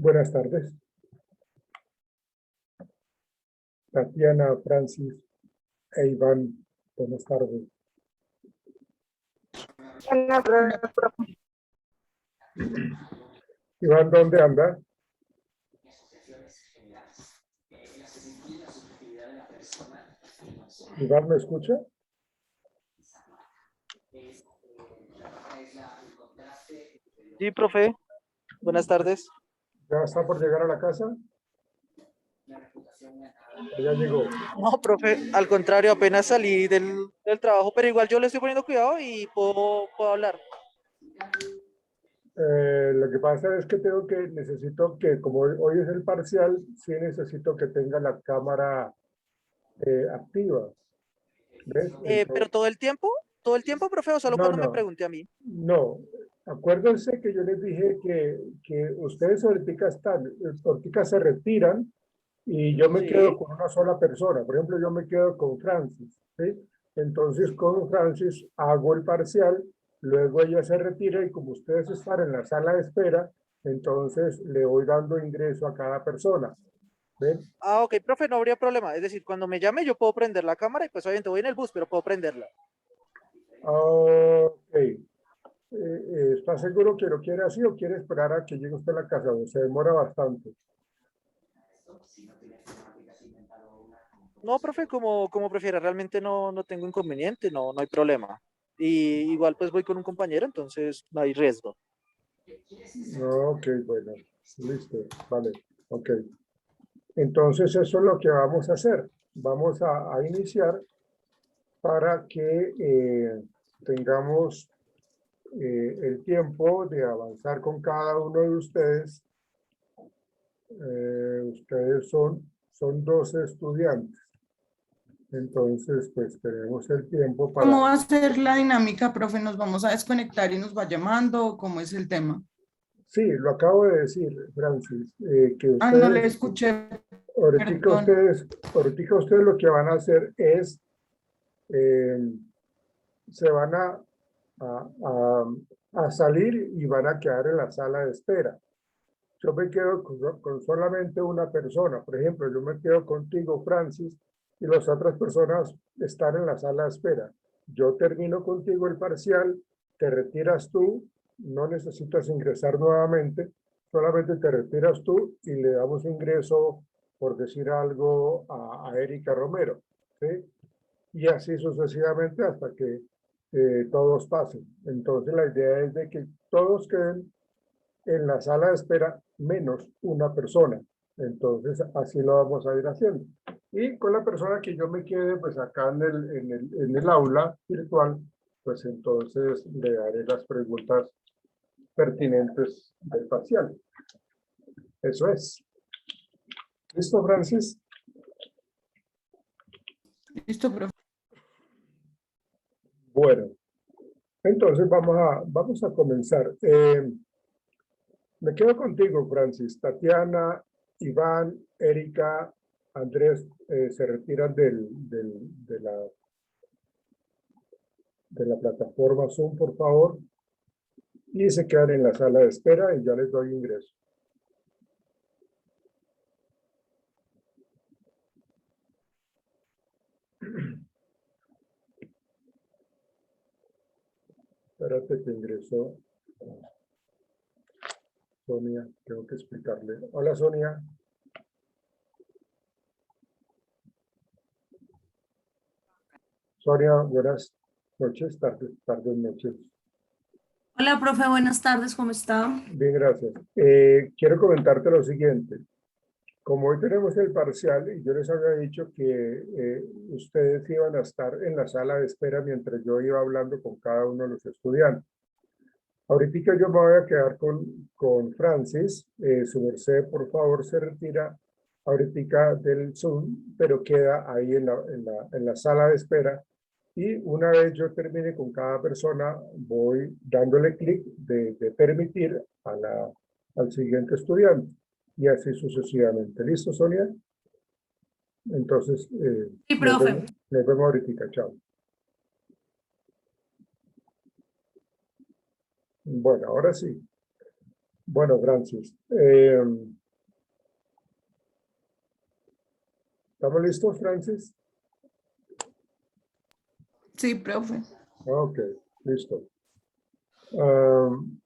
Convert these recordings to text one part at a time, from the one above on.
Buenas tardes. Tatiana, Francis e Iván, buenas tardes. Iván, ¿dónde anda? Iván, ¿me escucha? Sí, profe. Buenas tardes. ¿Ya está por llegar a la casa? Ya llegó. No, profe, al contrario, apenas salí del trabajo, pero igual yo le estoy poniendo cuidado y puedo hablar. Lo que pasa es que necesito que, como hoy es el parcial, sí necesito que tenga la cámara activa. ¿Ves? Pero todo el tiempo, profe, o solo No, cuando me no, pregunte a mí. no. Acuérdense que yo les dije que ustedes ahorita se retiran y yo me quedo Sí. con una sola persona. Por ejemplo, yo me quedo con Francis, ¿sí? Entonces, con Francis hago el parcial, luego ella se retira y como ustedes están en la sala de espera, entonces le voy dando ingreso a cada persona. ¿Ven? Ah, ok, profe, no habría problema. Es decir, cuando me llame yo puedo prender la cámara y pues obviamente voy en el bus, pero puedo prenderla. Ok. ¿Está seguro que lo quiere así o quiere esperar a que llegue usted a la casa? Se demora bastante. No, profe, como prefiera, realmente no tengo inconveniente, no hay problema. Y igual pues voy con un compañero, entonces no hay riesgo. Ok, bueno, listo, vale, ok. Entonces eso es lo que vamos a hacer. Vamos a iniciar para que tengamos el tiempo de avanzar con cada uno de ustedes. Ustedes son 12 estudiantes. Entonces, pues tenemos el tiempo para... ¿Cómo va a ser la dinámica, profe? ¿Nos vamos a desconectar y nos va llamando? ¿Cómo es el tema? Sí, lo acabo de decir, Francis, que Ah, no le ustedes, escuché, ahorita perdón. ustedes, ahorita ustedes lo que van a hacer es, eh, se van a, a salir y van a quedar en la sala de espera. Yo me quedo con solamente una persona. Por ejemplo, yo me quedo contigo, Francis, y las otras personas están en la sala de espera. Yo termino contigo el parcial, te retiras tú, no necesitas ingresar nuevamente, solamente te retiras tú y le damos ingreso, por decir algo, a Erika Romero, ¿sí? Y así sucesivamente hasta que todos pasen. Entonces la idea es de que todos queden en la sala de espera menos una persona. Entonces, así lo vamos a ir haciendo. Y con la persona que yo me quede, pues acá en el aula virtual, pues entonces le daré las preguntas pertinentes del parcial. Eso es. ¿Listo, Francis? Listo, profe. Bueno, entonces vamos a comenzar. Me quedo contigo, Francis. Tatiana, Iván, Erika, Andrés se retiran de la plataforma Zoom, por favor, y se quedan en la sala de espera y ya les doy ingreso. Espérate que ingresó Sonia, tengo que explicarle. Hola, Sonia. Sonia, buenas noches, tardes, noches. Hola, profe, buenas tardes, ¿cómo está? Bien, gracias. Quiero comentarte lo siguiente. Como hoy tenemos el parcial, y yo les había dicho que ustedes iban a estar en la sala de espera mientras yo iba hablando con cada uno de los estudiantes. Ahorita yo me voy a quedar con Francis. Su merced, por favor, se retira ahorita del Zoom, pero queda ahí en la sala de espera. Y una vez yo termine con cada persona, voy dándole clic de permitir al siguiente estudiante. Y así sucesivamente. ¿Listo, Sonia? Entonces, Sí, profe. nos vemos ahorita. Chao. Bueno, ahora sí. Bueno, Francis, ¿estamos listos, Francis? Sí, profe. Ok, listo. Am,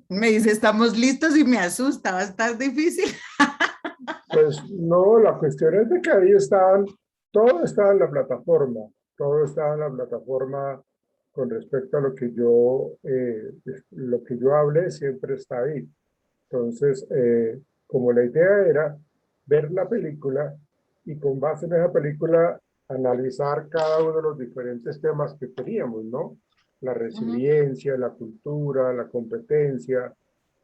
Me dice, estamos listos y me asusta, va a estar difícil. pues no, la cuestión es de que ahí estaban, todo estaba en la plataforma, todo estaba en la plataforma con respecto a lo que yo hablé siempre está ahí. Entonces, como la idea era ver la película y con base en esa película analizar cada uno de los diferentes temas que teníamos, ¿no? La resiliencia, la cultura, la competencia,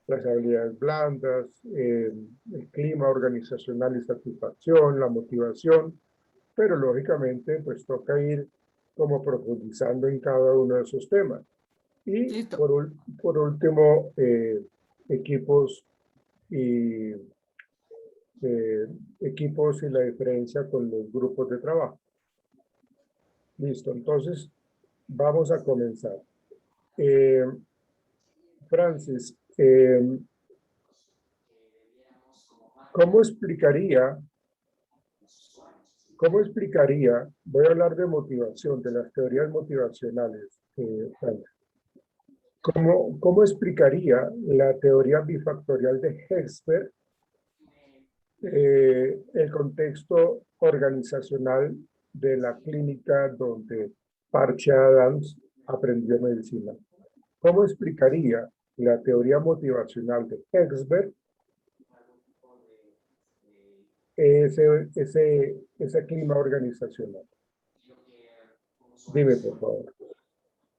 las habilidades blandas, el clima organizacional y satisfacción, la motivación, pero lógicamente pues toca ir como profundizando en cada uno de esos temas. Y Listo. por último, equipos y equipos y la diferencia con los grupos de trabajo. Listo, entonces vamos a comenzar. Eh, Francis, ¿cómo explicaría, voy a hablar de motivación, de las teorías motivacionales, Francis. ¿Cómo explicaría la teoría bifactorial de Herzberg el contexto organizacional de la clínica donde Parche Adams aprendió medicina? ¿Cómo explicaría la teoría motivacional de Herzberg ese clima organizacional? Dime, por favor.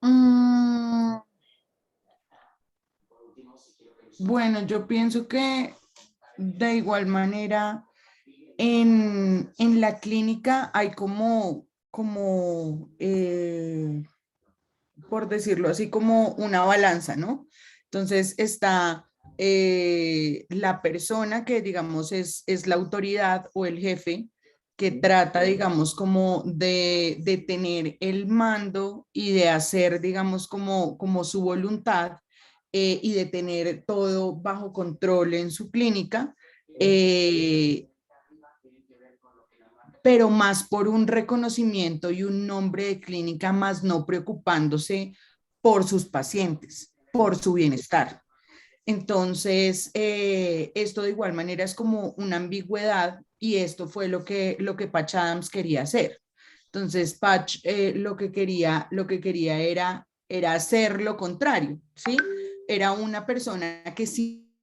Mm, bueno, yo pienso que de igual manera en la clínica hay por decirlo así, como una balanza, ¿no? Entonces está la persona que, digamos, es la autoridad o el jefe que trata, digamos, como de tener el mando y de hacer, digamos, como su voluntad y de tener todo bajo control en su clínica. eh, pero más por un reconocimiento y un nombre de clínica, más no preocupándose por sus pacientes, por su bienestar. Entonces, esto de igual manera es como una ambigüedad y esto fue lo que Patch Adams quería hacer. Entonces, Patch lo que quería era hacer lo contrario, ¿sí? Era una persona que sin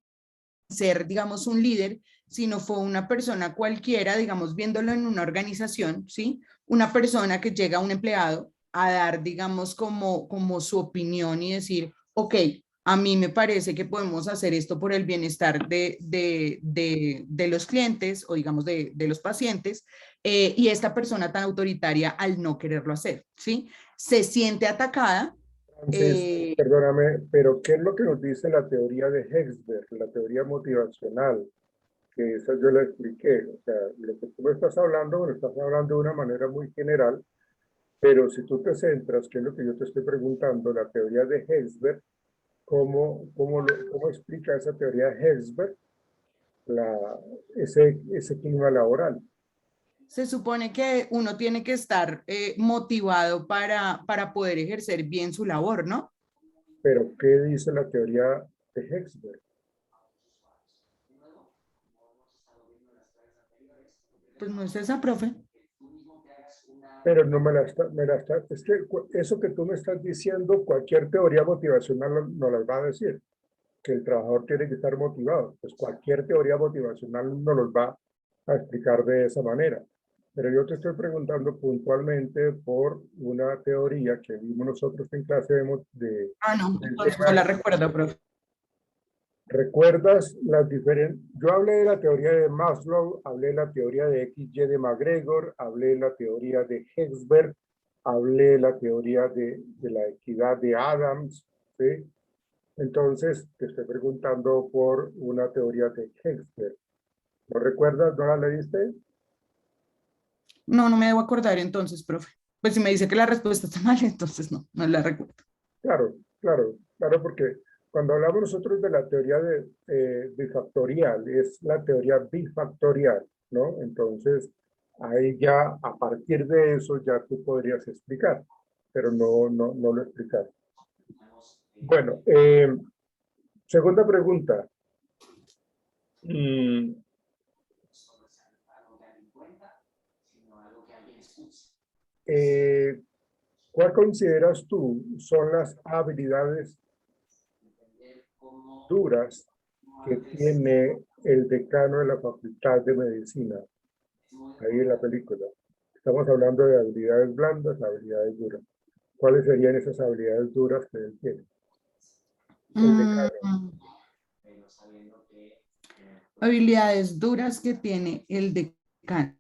ser, digamos, un líder, sino fue una persona cualquiera, digamos, viéndolo en una organización, ¿sí? Una persona que llega a un empleado a dar, digamos, como su opinión y decir, ok, a mí me parece que podemos hacer esto por el bienestar de los clientes o, digamos, de los pacientes, y esta persona tan autoritaria al no quererlo hacer, ¿sí? Se siente atacada. Entonces, perdóname, pero ¿qué es lo que nos dice la teoría de Herzberg, la teoría motivacional? Que esa yo la expliqué. O sea, lo que tú me estás hablando, me estás hablando de una manera muy general, pero si tú te centras, que es lo que yo te estoy preguntando, la teoría de Herzberg, ¿cómo explica esa teoría de Herzberg ese clima laboral? Se supone que uno tiene que estar motivado para poder ejercer bien su labor, ¿no? Pero ¿qué dice la teoría de Herzberg? Pues no es esa, profe. Pero no es que eso que tú me estás diciendo, cualquier teoría motivacional no las va a decir, que el trabajador tiene que estar motivado. Pues cualquier teoría motivacional no los va a explicar de esa manera. Pero yo te estoy preguntando puntualmente por una teoría que vimos nosotros en clase Ah, no, del entonces no tema. la recuerdo, profe. ¿Recuerdas las diferentes? Yo hablé de la teoría de Maslow, hablé de la teoría de XY de McGregor, hablé de la teoría de Herzberg, hablé de la teoría de la equidad de Adams, ¿sí? Entonces, te estoy preguntando por una teoría de Herzberg. ¿No recuerdas? ¿No la leíste? No, no me debo acordar entonces, profe. Pues si me dice que la respuesta está mal, entonces no la recuerdo. Claro, claro, claro, porque cuando hablamos nosotros de la teoría bifactorial, es la teoría bifactorial, ¿no? Entonces, ahí ya, a partir de eso, ya tú podrías explicar, pero no lo explicar. Bueno, segunda pregunta. ¿Cuál consideras tú son las habilidades duras que tiene el decano de la Facultad de Medicina, ahí en la película? Estamos hablando de habilidades blandas, habilidades duras. ¿Cuáles serían esas habilidades duras que él tiene? El decano. Habilidades duras que tiene el decano.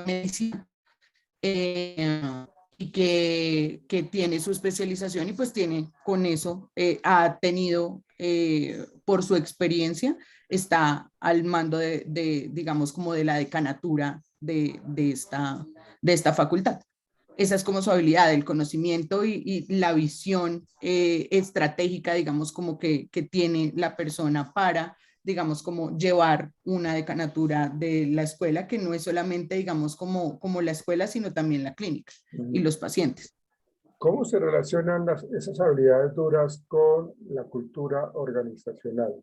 Medicina, y que tiene su especialización y pues tiene con eso, ha tenido por su experiencia, está al mando digamos, como de la decanatura de esta facultad. Esa es como su habilidad, el conocimiento y la visión estratégica, digamos, como que tiene la persona para, digamos, como llevar una decanatura de la escuela, que no es solamente, digamos, como la escuela, sino también la clínica y los pacientes. ¿Cómo se relacionan esas habilidades duras con la cultura organizacional?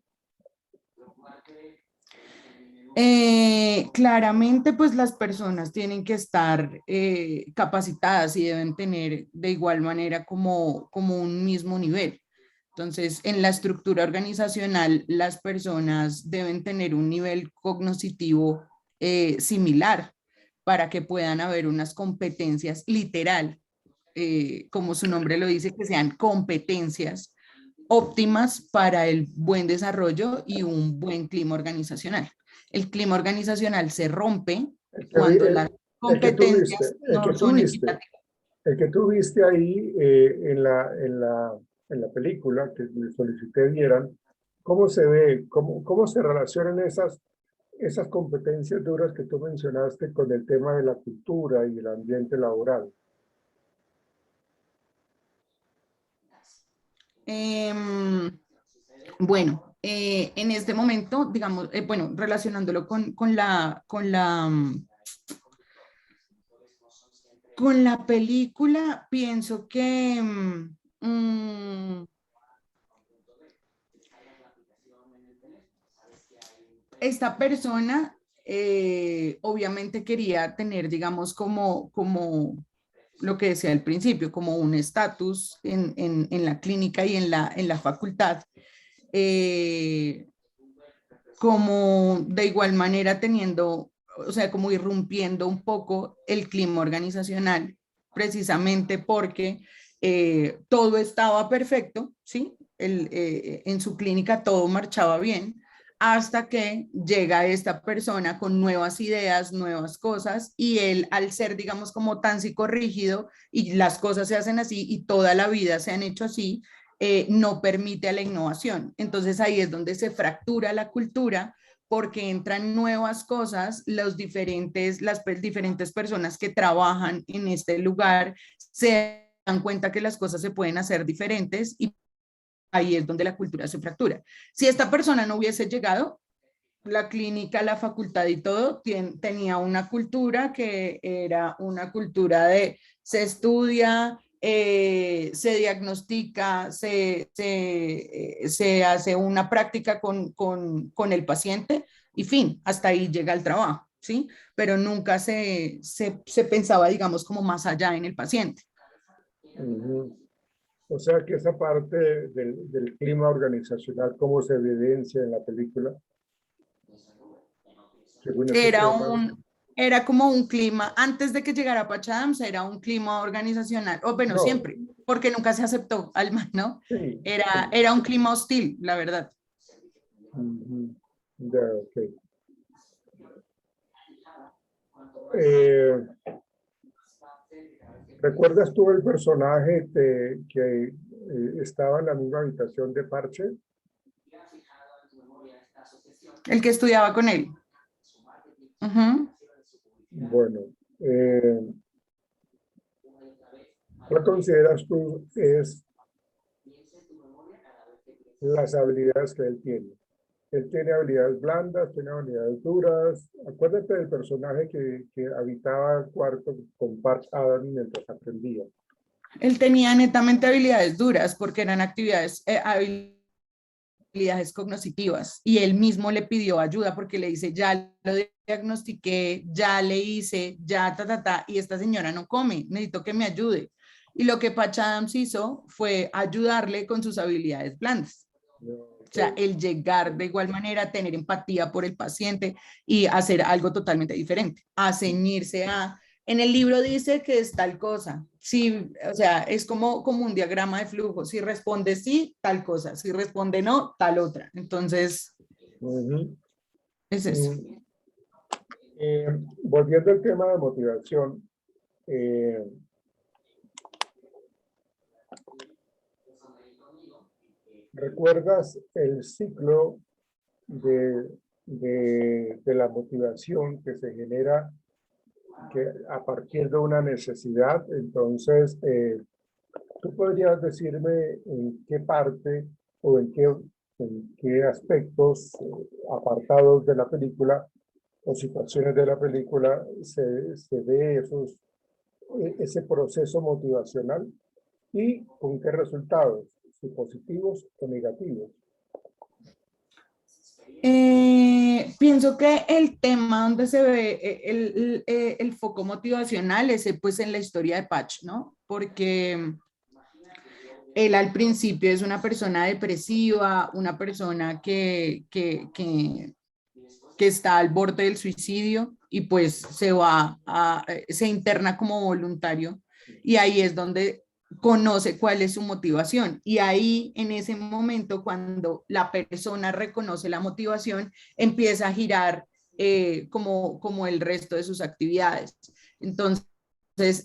Claramente, pues las personas tienen que estar capacitadas y deben tener de igual manera como un mismo nivel. Entonces, en la estructura organizacional, las personas deben tener un nivel cognitivo similar para que puedan haber unas competencias literal, como su nombre lo dice, que sean competencias óptimas para el buen desarrollo y un buen clima organizacional. El clima organizacional se rompe cuando las competencias no son equitativas. El que tú viste ahí en la película que le solicité vieran, ¿cómo se ve, cómo se relacionan esas competencias duras que tú mencionaste con el tema de la cultura y el ambiente laboral? Bueno, en este momento, digamos, bueno, relacionándolo con la película, pienso que esta persona obviamente quería tener, digamos, como lo que decía al principio, como un estatus en la clínica y en la facultad, como de igual manera teniendo, o sea, como irrumpiendo un poco el clima organizacional, precisamente porque todo estaba perfecto, ¿sí? En su clínica todo marchaba bien, hasta que llega esta persona con nuevas ideas, nuevas cosas, y él, al ser, digamos, como tan psicorrígido, y las cosas se hacen así, y toda la vida se han hecho así, no permite a la innovación. Entonces ahí es donde se fractura la cultura, porque entran nuevas cosas, las diferentes personas que trabajan en este lugar se dan cuenta que las cosas se pueden hacer diferentes y ahí es donde la cultura se fractura. Si esta persona no hubiese llegado, la clínica, la facultad y todo tenía una cultura que era una cultura de se estudia, se diagnostica, se hace una práctica con el paciente y fin, hasta ahí llega el trabajo, ¿sí? Pero nunca se pensaba, digamos, como más allá en el paciente. O sea que esa parte del clima organizacional, ¿cómo se evidencia en la película? Era como un clima, antes de que llegara Patch Adams, era un clima organizacional, o bueno, No. siempre, porque nunca se aceptó Alma, ¿no? Sí. Era un clima hostil, la verdad. Ya, ok. ¿Recuerdas tú el personaje que estaba en la misma habitación de Parche? el que estudiaba con él. Ujú. Bueno, ¿cuál consideras tú es las habilidades que él tiene? Él tiene habilidades blandas, tiene habilidades duras. Acuérdate del personaje que habitaba el cuarto con Patch Adams mientras aprendía. Él tenía netamente habilidades duras porque eran habilidades cognitivas y él mismo le pidió ayuda porque le dice, ya lo diagnostiqué, ya le hice, ya y esta señora no come, necesito que me ayude. Y lo que Patch Adams hizo fue ayudarle con sus habilidades blandas. O sea, el llegar de igual manera a tener empatía por el paciente y hacer algo totalmente diferente, a ceñirse a... En el libro dice que es tal cosa, sí, o sea, es como un diagrama de flujo, si responde sí, tal cosa, si responde no, tal otra. Entonces, es eso. Volviendo al tema de motivación, eh, ¿recuerdas el ciclo de la motivación que se genera a partir de una necesidad? Entonces, ¿tú podrías decirme en qué parte o en qué aspectos, apartados de la película o situaciones de la película se ve ese proceso motivacional y con qué resultados, si positivos o negativos? Pienso que el tema donde se ve el foco motivacional es pues en la historia de Patch, ¿no? Porque él al principio es una persona depresiva, una persona que está al borde del suicidio y pues se interna como voluntario y ahí es donde conoce cuál es su motivación y ahí en ese momento cuando la persona reconoce la motivación empieza a girar como el resto de sus actividades. Entonces,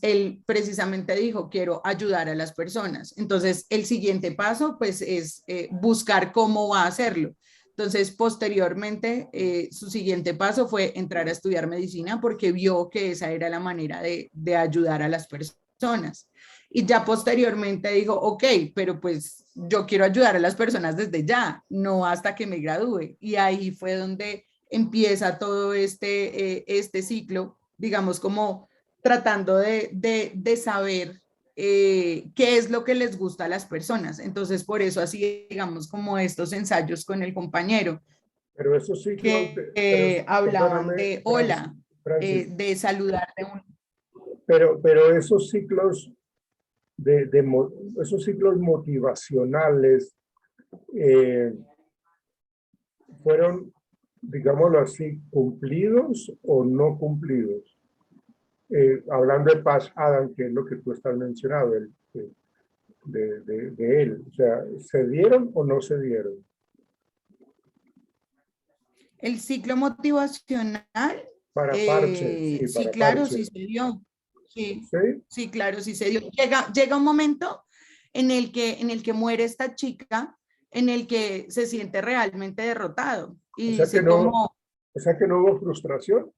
él precisamente dijo, quiero ayudar a las personas. Entonces, el siguiente paso, pues, es buscar cómo va a hacerlo. Entonces, posteriormente, su siguiente paso fue entrar a estudiar medicina porque vio que esa era la manera de ayudar a las personas. Y ya posteriormente dijo, ok, pero pues yo quiero ayudar a las personas desde ya, no hasta que me gradúe. Y ahí fue donde empieza todo este ciclo, digamos, como tratando de saber qué es lo que les gusta a las personas. Entonces, por eso así, digamos, como estos ensayos con el compañero, Pero esos ciclos, que hablaban perdóname, de hola, Francis, de saludar de un... pero esos ciclos esos ciclos motivacionales eh, fueron, digámoslo así, cumplidos o no cumplidos. Hablando de Paz Adam, que es lo que tú estás mencionando, de él. O sea, ¿se dieron o no se dieron? El ciclo motivacional, Para Parche, sí, sí, para claro, Parche. sí se dio. Sí, ¿Sí? sí, claro, sí se dio. Llega un momento en el que muere esta chica, en el que se siente realmente derrotado y O sea que dice no, como, o sea que no hubo frustración.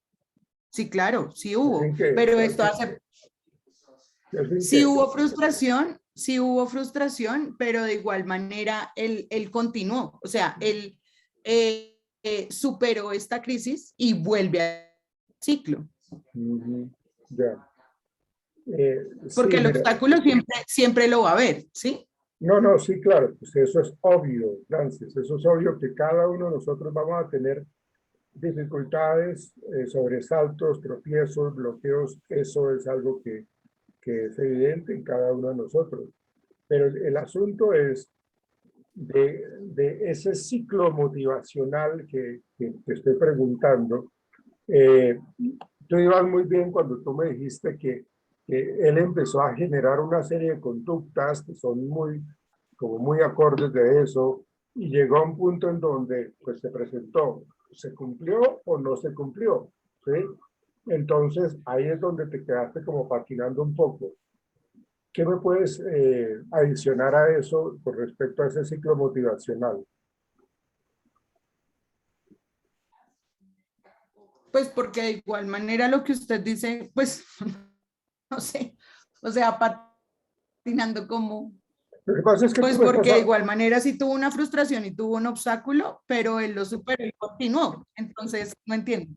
sí, claro, sí Al hubo, fin que, pero esto hace, al fin que, sí hubo frustración, pero de igual manera él continuó, o sea, él superó esta crisis y vuelve al ciclo. ya. Porque Sí, el mira, obstáculo siempre lo va a haber, ¿sí? no, sí, claro, pues eso es obvio, Francis, eso es obvio que cada uno de nosotros vamos a tener dificultades, sobresaltos, tropiezos, bloqueos, eso es algo que es evidente en cada uno de nosotros. Pero el asunto es de ese ciclo motivacional que te estoy preguntando. Tú ibas muy bien cuando tú me dijiste que él empezó a generar una serie de conductas que son como muy acordes de eso, y llegó a un punto en donde pues se presentó, ¿se cumplió o no se cumplió? ¿Sí? Entonces ahí es donde te quedaste como patinando un poco. ¿Qué me puedes adicionar a eso con respecto a ese ciclo motivacional? Pues porque de igual manera lo que usted dice, pues, no sé, o sea, patinando como, Lo que pasa es que tú pues me estás, porque de igual manera sí tuvo una frustración y tuvo un obstáculo, pero él lo superó y continuó. Entonces, no entiendo.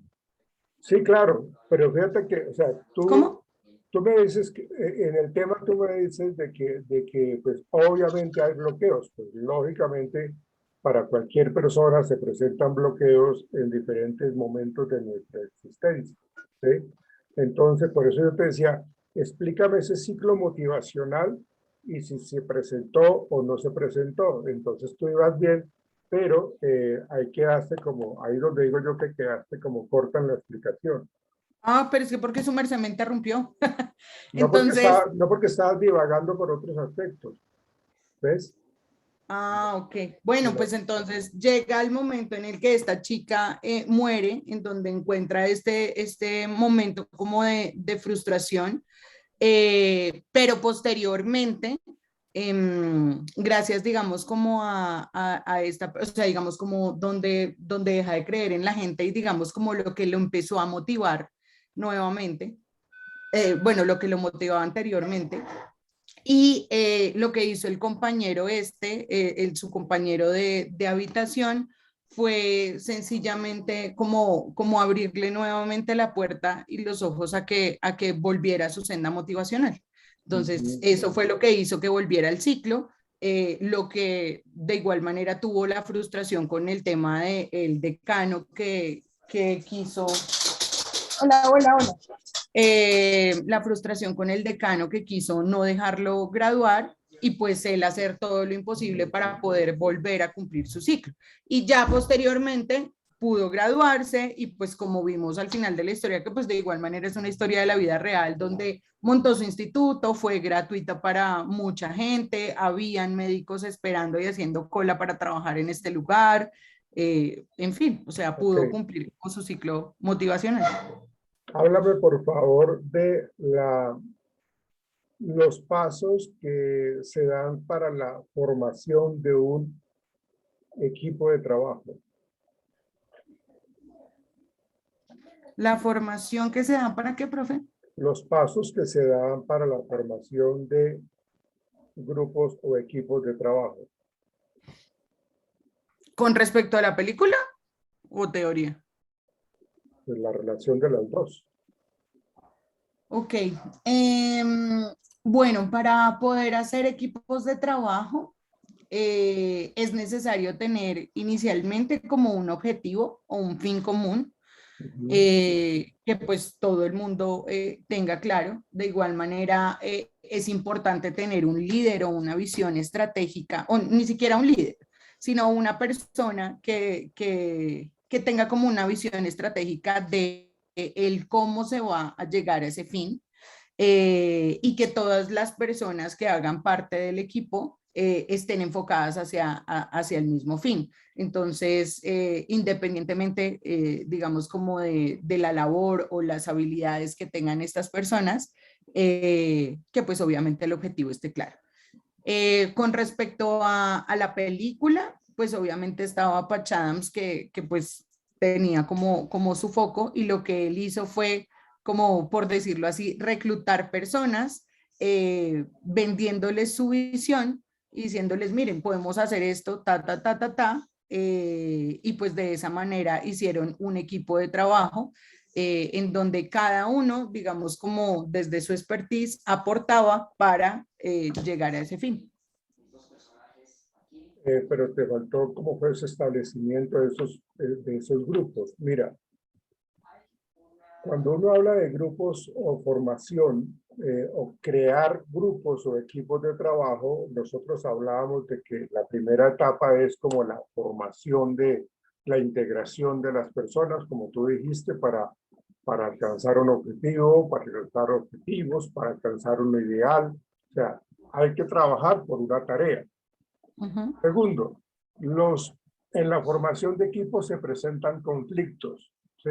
sí, claro, pero fíjate que, o sea, ¿Cómo? tú me dices que en el tema tú me dices de que pues obviamente hay bloqueos, pues lógicamente para cualquier persona se presentan bloqueos en diferentes momentos de nuestra existencia, ¿sí? Entonces, por eso yo te decía, explícame ese ciclo motivacional y si se presentó o no se presentó. Entonces tú ibas bien, pero ahí quedaste como, ahí donde digo yo que quedaste como corta en la explicación. Ah, pero es que porque su merced me interrumpió. No Entonces, no porque estabas divagando por otros aspectos, ¿ves? ok. Bueno, Mira, pues entonces llega el momento en el que esta chica muere, en donde encuentra este momento como de frustración, pero posteriormente, gracias, digamos, como a esta, o sea, digamos, como donde deja de creer en la gente y digamos como lo que lo empezó a motivar nuevamente, bueno, lo que lo motivaba anteriormente. Y lo que hizo el compañero su compañero de habitación, fue sencillamente como abrirle nuevamente la puerta y los ojos a que volviera a su senda motivacional. Entonces, ujú, eso fue lo que hizo que volviera al ciclo, lo que de igual manera tuvo la frustración con el tema del decano que quiso... Hola, hola, hola. La frustración con el decano que quiso no dejarlo graduar y pues él hacer todo lo imposible para poder volver a cumplir su ciclo. Y ya posteriormente pudo graduarse y pues como vimos al final de la historia, que pues de igual manera es una historia de la vida real, donde montó su instituto, fue gratuita para mucha gente, habían médicos esperando y haciendo cola para trabajar en este lugar, en fin, o sea, ok. pudo cumplir con su ciclo motivacional. Háblame por favor de los pasos que se dan para la formación de un equipo de trabajo. La formación que se da para qué, profe. Los pasos que se dan para la formación de grupos o equipos de trabajo. ¿Con respecto a la película o teoría? Pues la relación de las dos. Ok. Bueno, para poder hacer equipos de trabajo, es necesario tener inicialmente como un objetivo o un fin común, Ujú. que pues todo el mundo tenga claro. De igual manera, es importante tener un líder o una visión estratégica, o ni siquiera un líder, sino una persona que tenga como una visión estratégica de el cómo se va a llegar a ese fin, y que todas las personas que hagan parte del equipo estén enfocadas hacia el mismo fin. Entonces, independientemente, digamos, como de la labor o las habilidades que tengan estas personas, que pues obviamente el objetivo esté claro. Con respecto a la película, pues obviamente estaba Patch Adams que pues tenía como su foco y lo que él hizo fue, como por decirlo así, reclutar personas, vendiéndoles su visión y diciéndoles, miren, podemos hacer esto, ta, ta, ta, ta, ta, y pues de esa manera hicieron un equipo de trabajo, en donde cada uno, digamos, como desde su expertise, aportaba para llegar a ese fin. Pero te faltó cómo fue ese establecimiento de esos grupos. Mira, cuando uno habla de grupos o formación o crear grupos o equipos de trabajo, nosotros hablábamos de que la primera etapa es como la formación de la integración de las personas, como tú dijiste, para alcanzar un objetivo, para alcanzar objetivos, para alcanzar un ideal. O sea, hay que trabajar por una tarea. Ujú. Segundo, en la formación de equipos se presentan conflictos, ¿sí?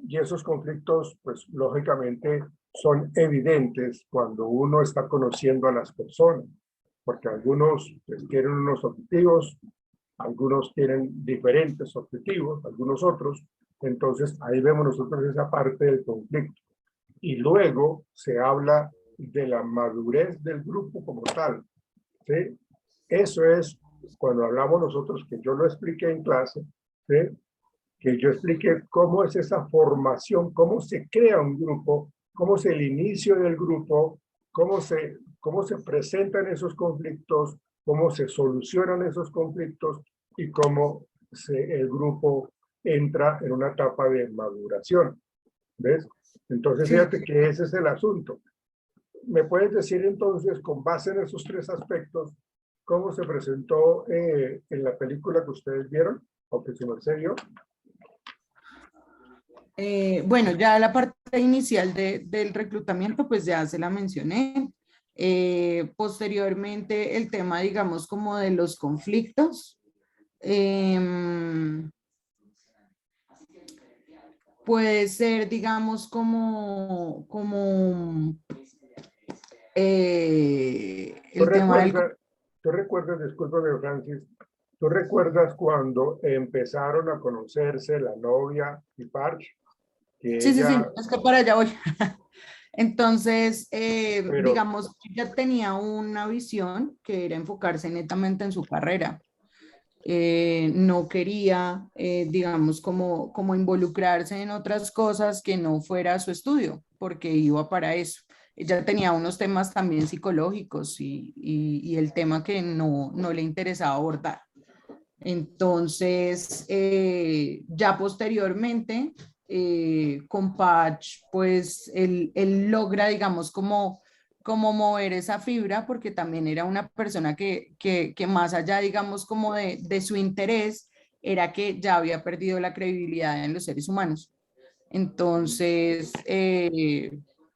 Y esos conflictos, pues lógicamente son evidentes cuando uno está conociendo a las personas, porque algunos pues, quieren unos objetivos, algunos tienen diferentes objetivos, algunos otros, Entonces, ahí vemos nosotros esa parte del conflicto. Y luego se habla de la madurez del grupo como tal, ¿sí? Eso es cuando hablamos nosotros, que yo lo expliqué en clase, ¿sí? Que yo expliqué cómo es esa formación, cómo se crea un grupo, cómo es el inicio del grupo, cómo se presentan esos conflictos, cómo se solucionan esos conflictos y cómo el grupo entra en una etapa de maduración. ¿Ves? Entonces, Sí, fíjate que ese es el asunto. ¿Me puedes decir entonces, con base en esos tres aspectos, cómo se presentó en la película que ustedes vieron, o que su merced vio? Bueno, ya la parte inicial del reclutamiento, pues ya se la mencioné. Posteriormente, el tema, digamos, como de los conflictos. Puede ser, digamos, el tema del... Tú recuerdas, discúlpame, Francis, ¿tú recuerdas cuando empezaron a conocerse la novia y Parch? Que Sí, sí, sí, ella, es que para allá voy. Entonces, pero, digamos, ya tenía una visión que era enfocarse netamente en su carrera. No quería, digamos, como involucrarse en otras cosas que no fuera su estudio, porque iba para eso. Ella tenía unos temas también psicológicos y el tema que no le interesaba abordar. Entonces, ya posteriormente, con Patch, pues él logra, digamos, como mover esa fibra, porque también era una persona que más allá, digamos, como de su interés, era que ya había perdido la credibilidad en los seres humanos. Entonces,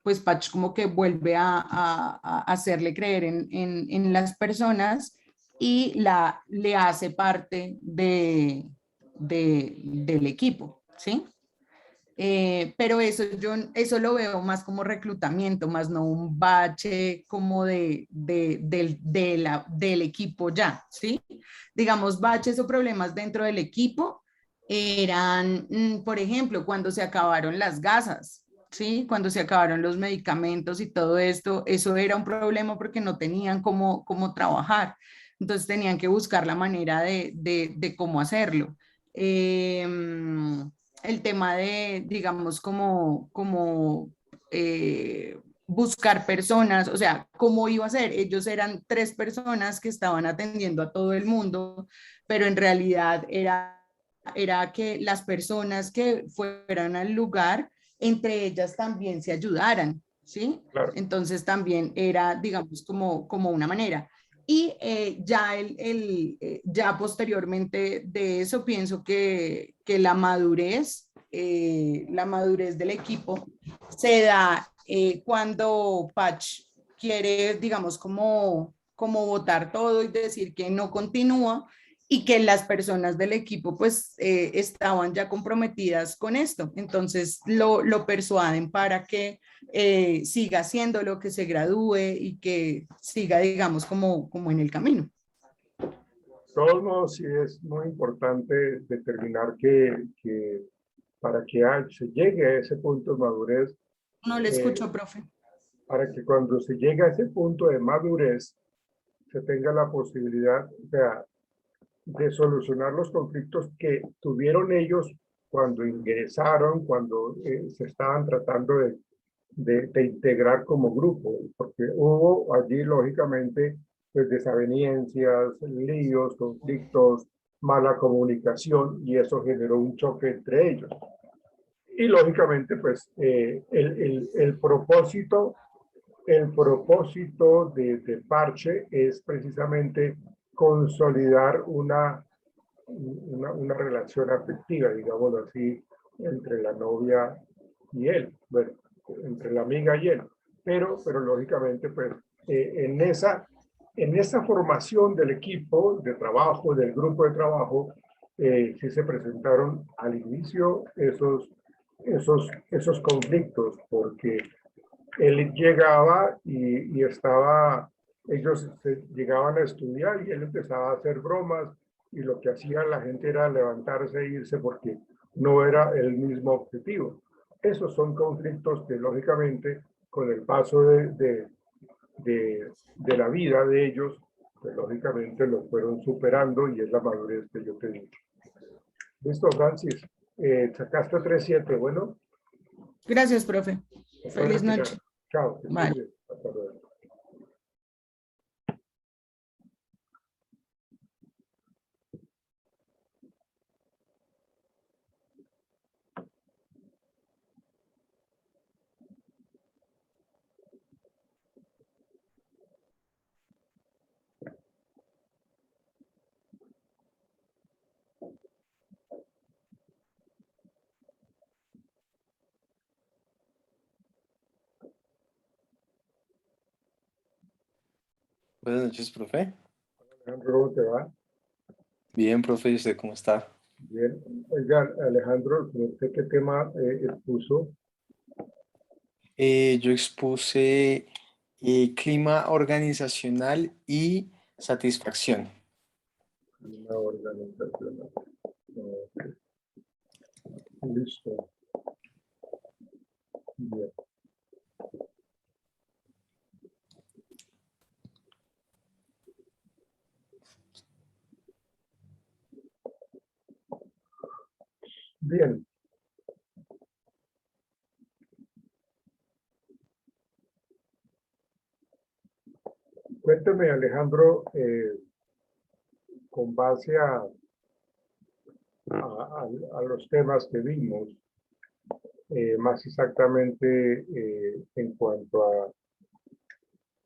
pues Patch como que vuelve a hacerle creer en las personas y le hace parte del equipo, ¿sí? Pero eso lo veo más como reclutamiento, más no un bache como del equipo ya, ¿sí? Digamos, baches o problemas dentro del equipo eran, por ejemplo, cuando se acabaron las gasas, ¿sí? Cuando se acabaron los medicamentos y todo esto, eso era un problema porque no tenían cómo trabajar. Entonces tenían que buscar la manera de cómo hacerlo. Eh, el tema de, digamos, buscar personas, o sea, ¿cómo iba a ser? Ellos eran 3 personas que estaban atendiendo a todo el mundo, pero en realidad era que las personas que fueran al lugar, entre ellas también se ayudaran, ¿sí? claro, Entonces también era, digamos, como una manera. Y ya posteriormente de eso pienso que la madurez del equipo se da cuando Patch quiere, digamos, como votar todo y decir que no continúa y que las personas del equipo pues estaban ya comprometidas con esto. Entonces lo persuaden para que siga haciendo lo que se gradúe y que siga, digamos, como en el camino. de todos modos, sí es muy importante determinar que para que se llegue a ese punto de madurez, No le eh, escucho, profe. para que cuando se llegue a ese punto de madurez, se tenga la posibilidad, o sea, de solucionar los conflictos que tuvieron ellos cuando ingresaron, cuando se estaban tratando de integrar como grupo, porque hubo allí, lógicamente, pues desavenencias, líos, conflictos, mala comunicación, y eso generó un choque entre ellos. Y lógicamente, pues el propósito de Parche es precisamente consolidar una relación afectiva, digámoslo así, entre la novia y él, bueno, entre la amiga y él. Pero lógicamente, pues, en esa formación del equipo de trabajo, del grupo de trabajo, sí se presentaron al inicio esos conflictos, porque él llegaba y ellos llegaban a estudiar y él empezaba a hacer bromas y lo que hacía la gente era levantarse e irse porque no era el mismo objetivo. Esos son conflictos que lógicamente con el paso de la vida de ellos, pues lógicamente los fueron superando y es la madurez que yo te digo. Listo, Francis. Sacaste 3.7, bueno. Gracias, profe. Te puedes Feliz retirar. noche. Chao, que estés Vale. bien. Hasta luego. Buenas noches, profe. Alejandro, ¿cómo te va? Bien, profe, ¿y usted cómo está? Bien. Oiga, Alejandro, ¿usted qué tema expuso? Yo expuse clima organizacional y satisfacción. Una organización. Listo. Bien. Bien. Cuénteme, Alejandro, con base a los temas que vimos, más exactamente en cuanto a,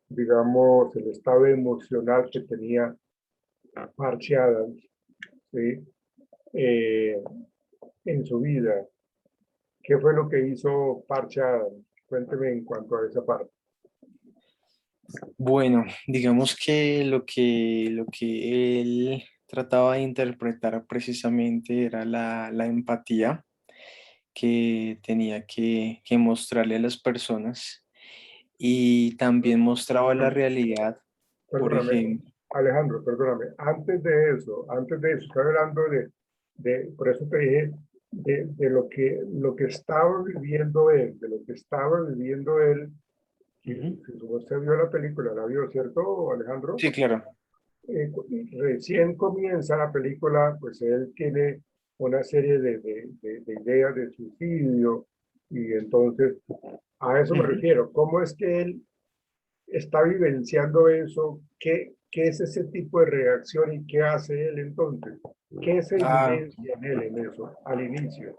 digamos, el estado emocional que tenía Archie Adams, ¿sí? Eh, en su vida. ¿Qué fue lo que hizo Parche Adams? Cuénteme en cuanto a esa parte. Bueno, digamos que lo que él trataba de interpretar precisamente era la empatía que tenía que mostrarle a las personas y también mostraba la realidad, por Perdóname, ejemplo. Alejandro, perdóname. Antes de eso, estoy hablando por eso te dije, de lo que estaba viviendo él, de lo que estaba viviendo él. Si Ujú. usted vio la película, ¿la vio, cierto, Alejandro? Sí, claro. Recién comienza la película, pues él tiene una serie de ideas de suicidio y entonces a eso me Ujú. refiero. ¿Cómo es que él está vivenciando eso? ¿Qué es ese tipo de reacción y qué hace él entonces? ¿Qué se Ah, evidencia en él en eso al inicio?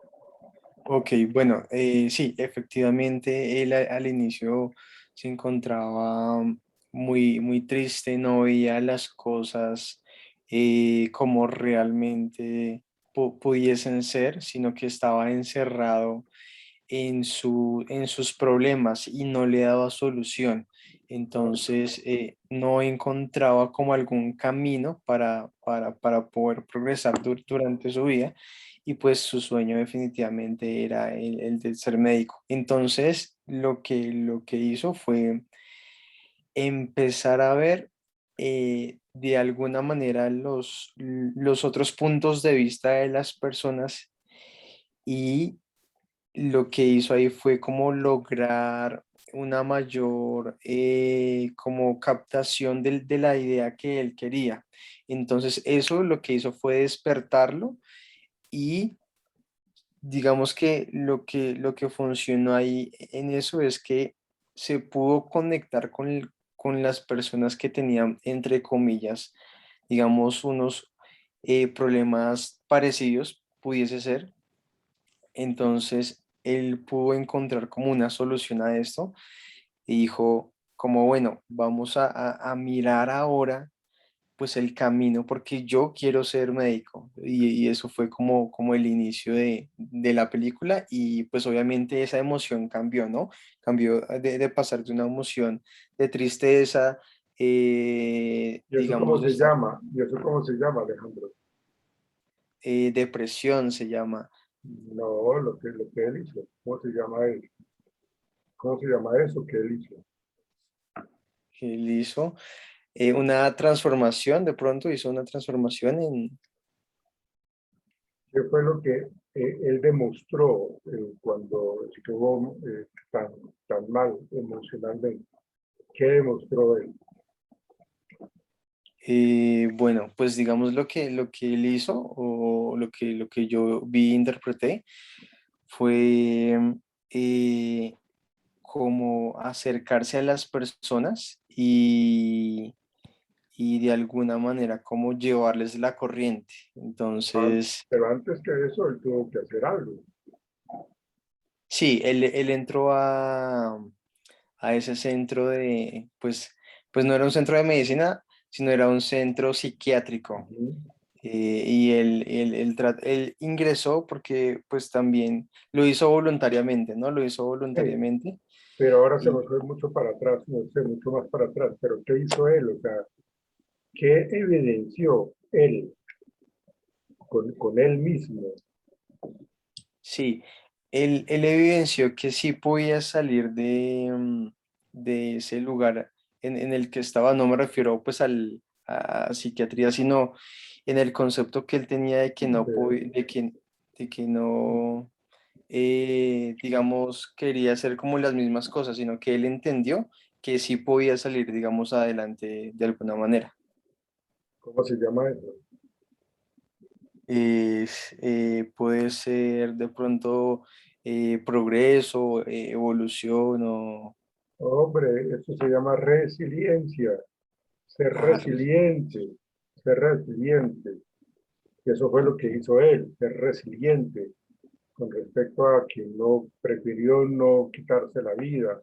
ok, bueno, sí, efectivamente él al inicio se encontraba muy triste, no veía las cosas como realmente pudiesen ser, sino que estaba encerrado en sus problemas y no le daba solución. Entonces, no encontraba como algún camino para poder progresar durante su vida y pues su sueño definitivamente era el de ser médico. Entonces, lo que hizo fue empezar a ver de alguna manera los otros puntos de vista de las personas y lo que hizo ahí fue como lograr una mayor como captación de la idea que él quería. Entonces eso lo que hizo fue despertarlo y digamos que lo que funcionó ahí en eso es que se pudo conectar con las personas que tenían, entre comillas, digamos, unos problemas parecidos, pudiese ser. Entonces, él pudo encontrar como una solución a esto y dijo, como bueno, vamos a mirar ahora pues el camino porque yo quiero ser médico y eso fue como el inicio de la película y pues obviamente esa emoción cambió, ¿no? Cambió de pasar de una emoción de tristeza, ¿Y eso cómo digamos, de se estar, llama? ¿Y eso cómo se llama, Alejandro? depresión se llama, No, lo que él hizo. ¿Cómo se llama él? ¿Cómo se llama eso que él hizo? que él hizo. Una transformación, de pronto hizo una transformación en... ¿Qué fue lo que él demostró cuando estuvo tan mal emocionalmente? ¿Qué demostró él? Bueno, pues digamos lo que él hizo o lo que yo vi e interpreté fue como acercarse a las personas y de alguna manera como llevarles la corriente. Entonces, Pero antes que eso, él tuvo que hacer algo. sí, él entró a ese centro pues no era un centro de medicina, sino era un centro psiquiátrico. Ujú. Y él ingresó porque pues también lo hizo voluntariamente, ¿no? Lo hizo Sí, voluntariamente. pero ahora se Y nos fue mucho para atrás, no sé, mucho más para atrás. Pero ¿qué hizo él? O sea, ¿qué evidenció él con él mismo? sí, él evidenció que sí podía salir de ese lugar en el que estaba. No me refiero pues a psiquiatría, sino en el concepto que él tenía de que no De- podía, de que no, digamos, quería hacer como las mismas cosas, sino que él entendió que sí podía salir, digamos, adelante de alguna manera. ¿Cómo se llama eso? Puede ser de pronto progreso, evolución o... Hombre, eso se llama resiliencia, ser Ah, resiliente, ser resiliente. Y eso fue lo que hizo él, ser resiliente con respecto a que no prefirió no quitarse la vida.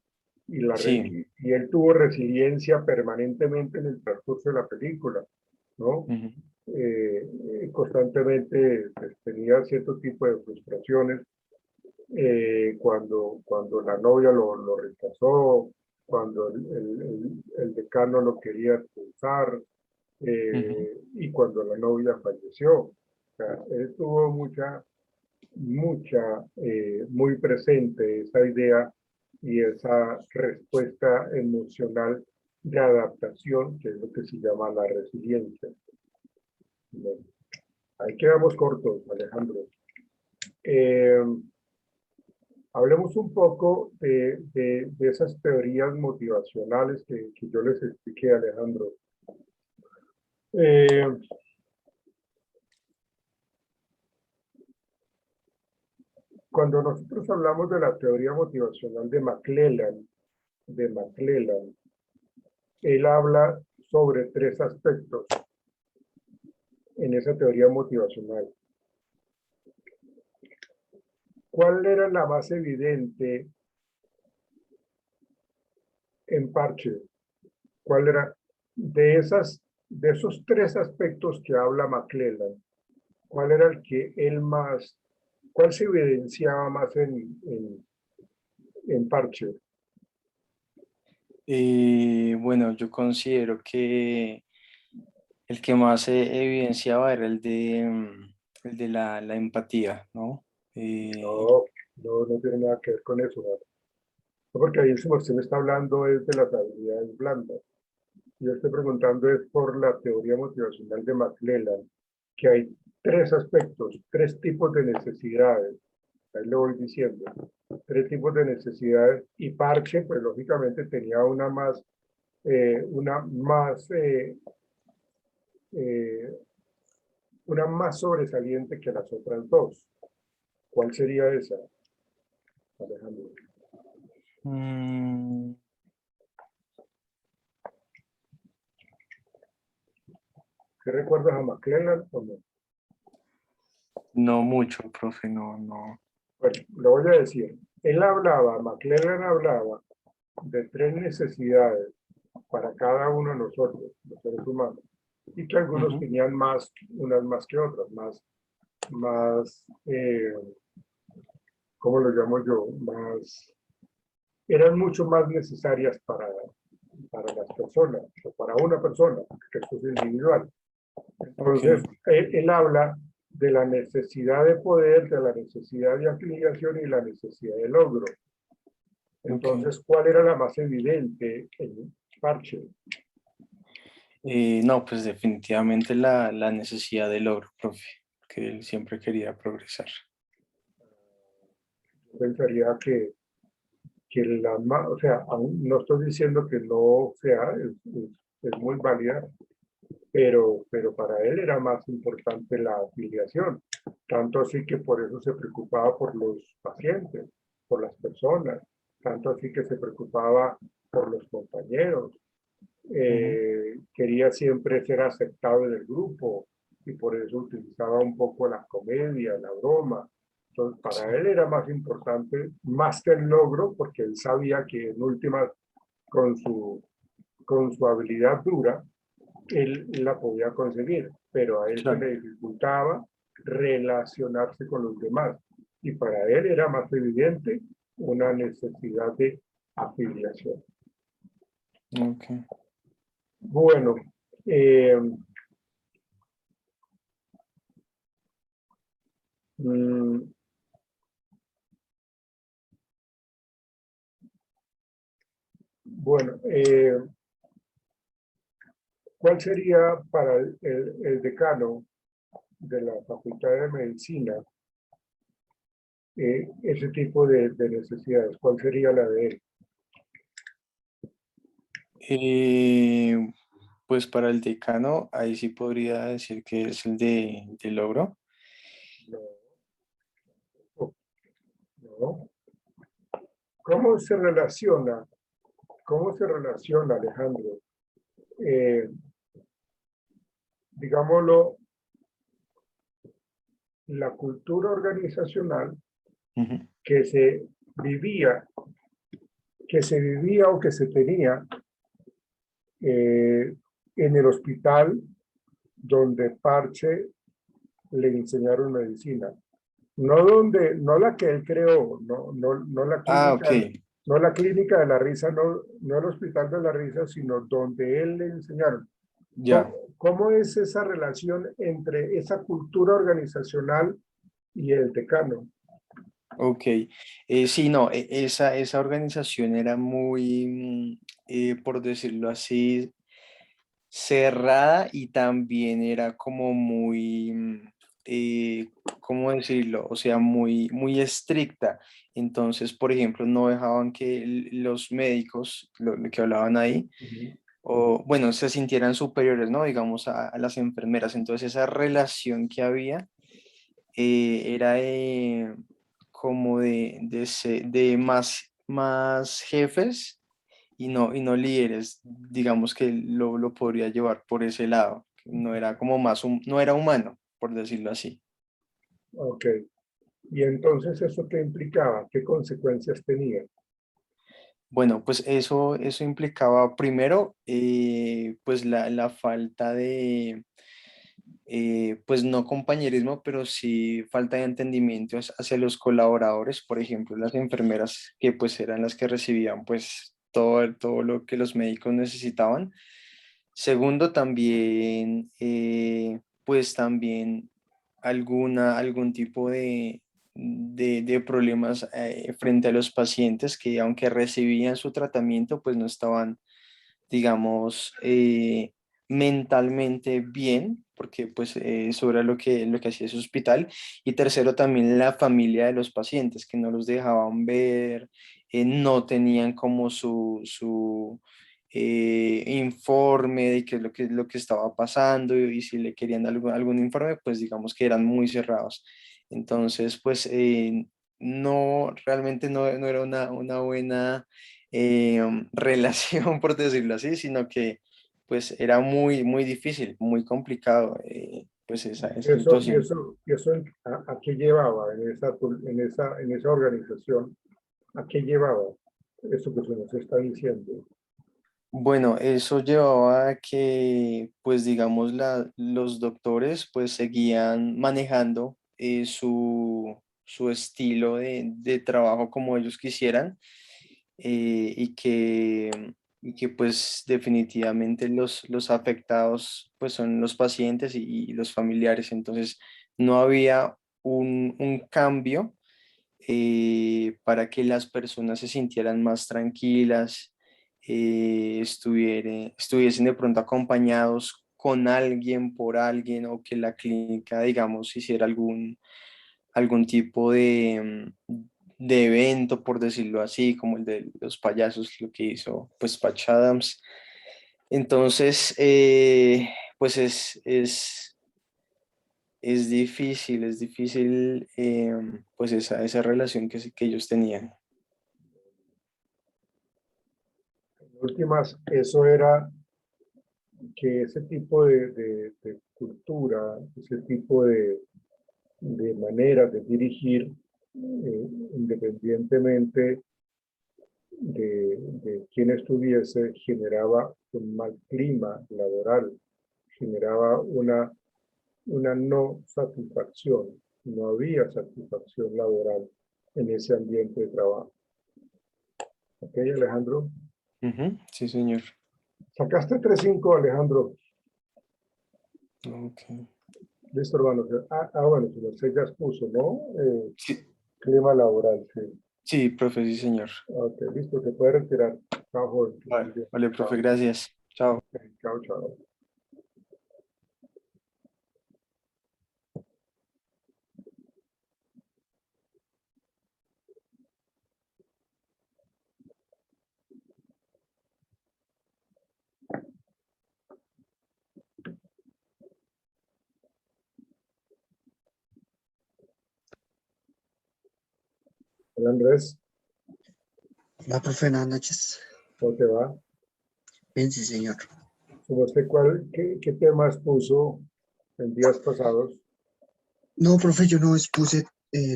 sí. Y él tuvo resiliencia permanentemente en el transcurso de la película, ¿no? Ujú, Constantemente pues, tenía cierto tipo de frustraciones cuando la novia lo rechazó, cuando el decano lo quería expulsar ujú. y cuando la novia falleció. O sea, él tuvo muy presente esa idea y esa respuesta emocional de adaptación, que es lo que se llama la resiliencia. Bueno, ahí quedamos cortos, Alejandro. Eh, Hablemos un poco de esas teorías motivacionales que yo les expliqué, Alejandro. Eh, Cuando nosotros hablamos de la teoría motivacional de McClellan, él habla sobre tres aspectos en esa teoría motivacional. ¿Cuál era la más evidente en Parche? ¿Cuál era de esos tres aspectos que habla McClellan? ¿Cuál era el que cuál se evidenciaba más en Parche? Bueno, yo considero que el que más se evidenciaba era el de la empatía, ¿no? Eh, No, no tiene nada que ver con eso, ¿no? Porque ahí usted me está hablando es de las habilidades blandas. Yo estoy preguntando es por la teoría motivacional de McClellan, que hay tres aspectos, tres tipos de necesidades. Ahí le voy diciendo, tres tipos de necesidades y Parche, pues lógicamente tenía eh, eh, una más sobresaliente que las otras dos. ¿Cuál sería esa, Alejandro? mm, ¿Qué recuerdas a McClellan o no? no mucho, profe, no, no. Bueno, lo voy a decir. McClellan hablaba de tres necesidades para cada uno de nosotros, los seres humanos, y que algunos Ujú, tenían unas más que otras, más, ¿cómo lo llamo yo? Eran mucho más necesarias para las personas, o para una persona, que esto es individual. ok, Entonces, él habla de la necesidad de poder, de la necesidad de afiliación y la necesidad de logro. ok. Entonces, ¿cuál era la más evidente en Parche? No, pues definitivamente la necesidad de logro, profe, que él siempre quería progresar. Pensaría que o sea, aún no estoy diciendo que no sea, es muy válida, pero para él era más importante la afiliación, tanto así que por eso se preocupaba por los pacientes, por las personas, tanto así que se preocupaba por los compañeros, Ujú. quería siempre ser aceptado en el grupo y por eso utilizaba un poco la comedia, la broma. Entonces, para Sí, él era más importante, más que el logro, porque él sabía que en últimas, con con su habilidad dura, él la podía conseguir, pero a él se claro. le dificultaba relacionarse con los demás. Y para él era más evidente una necesidad de afiliación. Ok. Bueno, eh, mm, bueno, ¿cuál sería para el decano de la Facultad de Medicina ese tipo de necesidades? ¿Cuál sería la de él? Eh, pues para el decano, ahí sí podría decir que es el de logro. No, no. ¿Cómo se relaciona? ¿Cómo se relaciona, Alejandro? Eh, digámoslo, la cultura organizacional Ujú. que se vivía, que se vivía o que se tenía en el hospital donde Parche le enseñaron medicina. No la que él creó, no la Ah, ok, clínica, no la clínica de la risa, no el hospital de la risa, sino donde él le enseñaron. ya, ¿Cómo es esa relación entre esa cultura organizacional y el decano? ok. Sí, no, esa organización era muy, por decirlo así, cerrada y también era como muy, ¿cómo decirlo? O sea, muy estricta. Entonces, por ejemplo, no dejaban que los médicos, lo que hablaban ahí, Ujú. o bueno, se sintieran superiores, ¿no? Digamos, a las enfermeras. Entonces, esa relación que había era como de más jefes y no líderes, digamos que lo podría llevar por ese lado, que no era como no era humano, por decirlo así. Ok. Y entonces, ¿eso qué implicaba? ¿Qué consecuencias tenía? Bueno, pues eso implicaba primero, pues la falta de, pues no compañerismo, pero sí falta de entendimiento hacia los colaboradores, por ejemplo, las enfermeras que pues eran las que recibían pues todo lo que los médicos necesitaban. Segundo, también, pues también algún tipo de problemas frente a los pacientes que aunque recibían su tratamiento, pues no estaban, digamos, mentalmente bien, porque pues eso era lo que hacía ese hospital. Y tercero, también la familia de los pacientes, que no los dejaban ver, no tenían como su informe de qué es lo que estaba pasando y si le querían algún informe, pues digamos que eran muy cerrados. Entonces, pues no, realmente no era una buena relación, por decirlo así, sino que pues era muy difícil, muy complicado, pues esa situación. Y eso a qué llevaba en esa organización? ¿A qué llevaba eso que se nos está diciendo? Bueno, eso llevaba a que, pues digamos, los doctores pues seguían manejando su estilo de trabajo como ellos quisieran, y que pues definitivamente los afectados pues son los pacientes y los familiares. Entonces no había un cambio para que las personas se sintieran más tranquilas, estuviesen de pronto acompañados con alguien, por alguien, o que la clínica, digamos, hiciera algún tipo de evento, por decirlo así, como el de los payasos, lo que hizo pues Patch Adams. Entonces, pues es difícil pues esa relación que ellos tenían. En últimas, eso era que ese tipo de cultura, ese tipo de maneras de dirigir, independientemente de quién estuviese, generaba un mal clima laboral, generaba una no satisfacción, no había satisfacción laboral en ese ambiente de trabajo. ¿Ok, Alejandro? Ujú, sí, señor. Sacaste 3.5, Alejandro. Ok. Listo, hermano. Bueno, si usted ya expuso, ¿no? Sí, Clima laboral, sí. sí, profe, sí, señor. Ok, listo, se puede retirar. Chao, joven, que estés Vale, bien. vale, profe, gracias. Chao. Ok, chao, chao. Hola, Andrés, Hola, profe, buenas noches. ¿cómo te va? Bien, sí, señor. ¿Usted qué temas puso en días pasados? No, profe, yo no expuse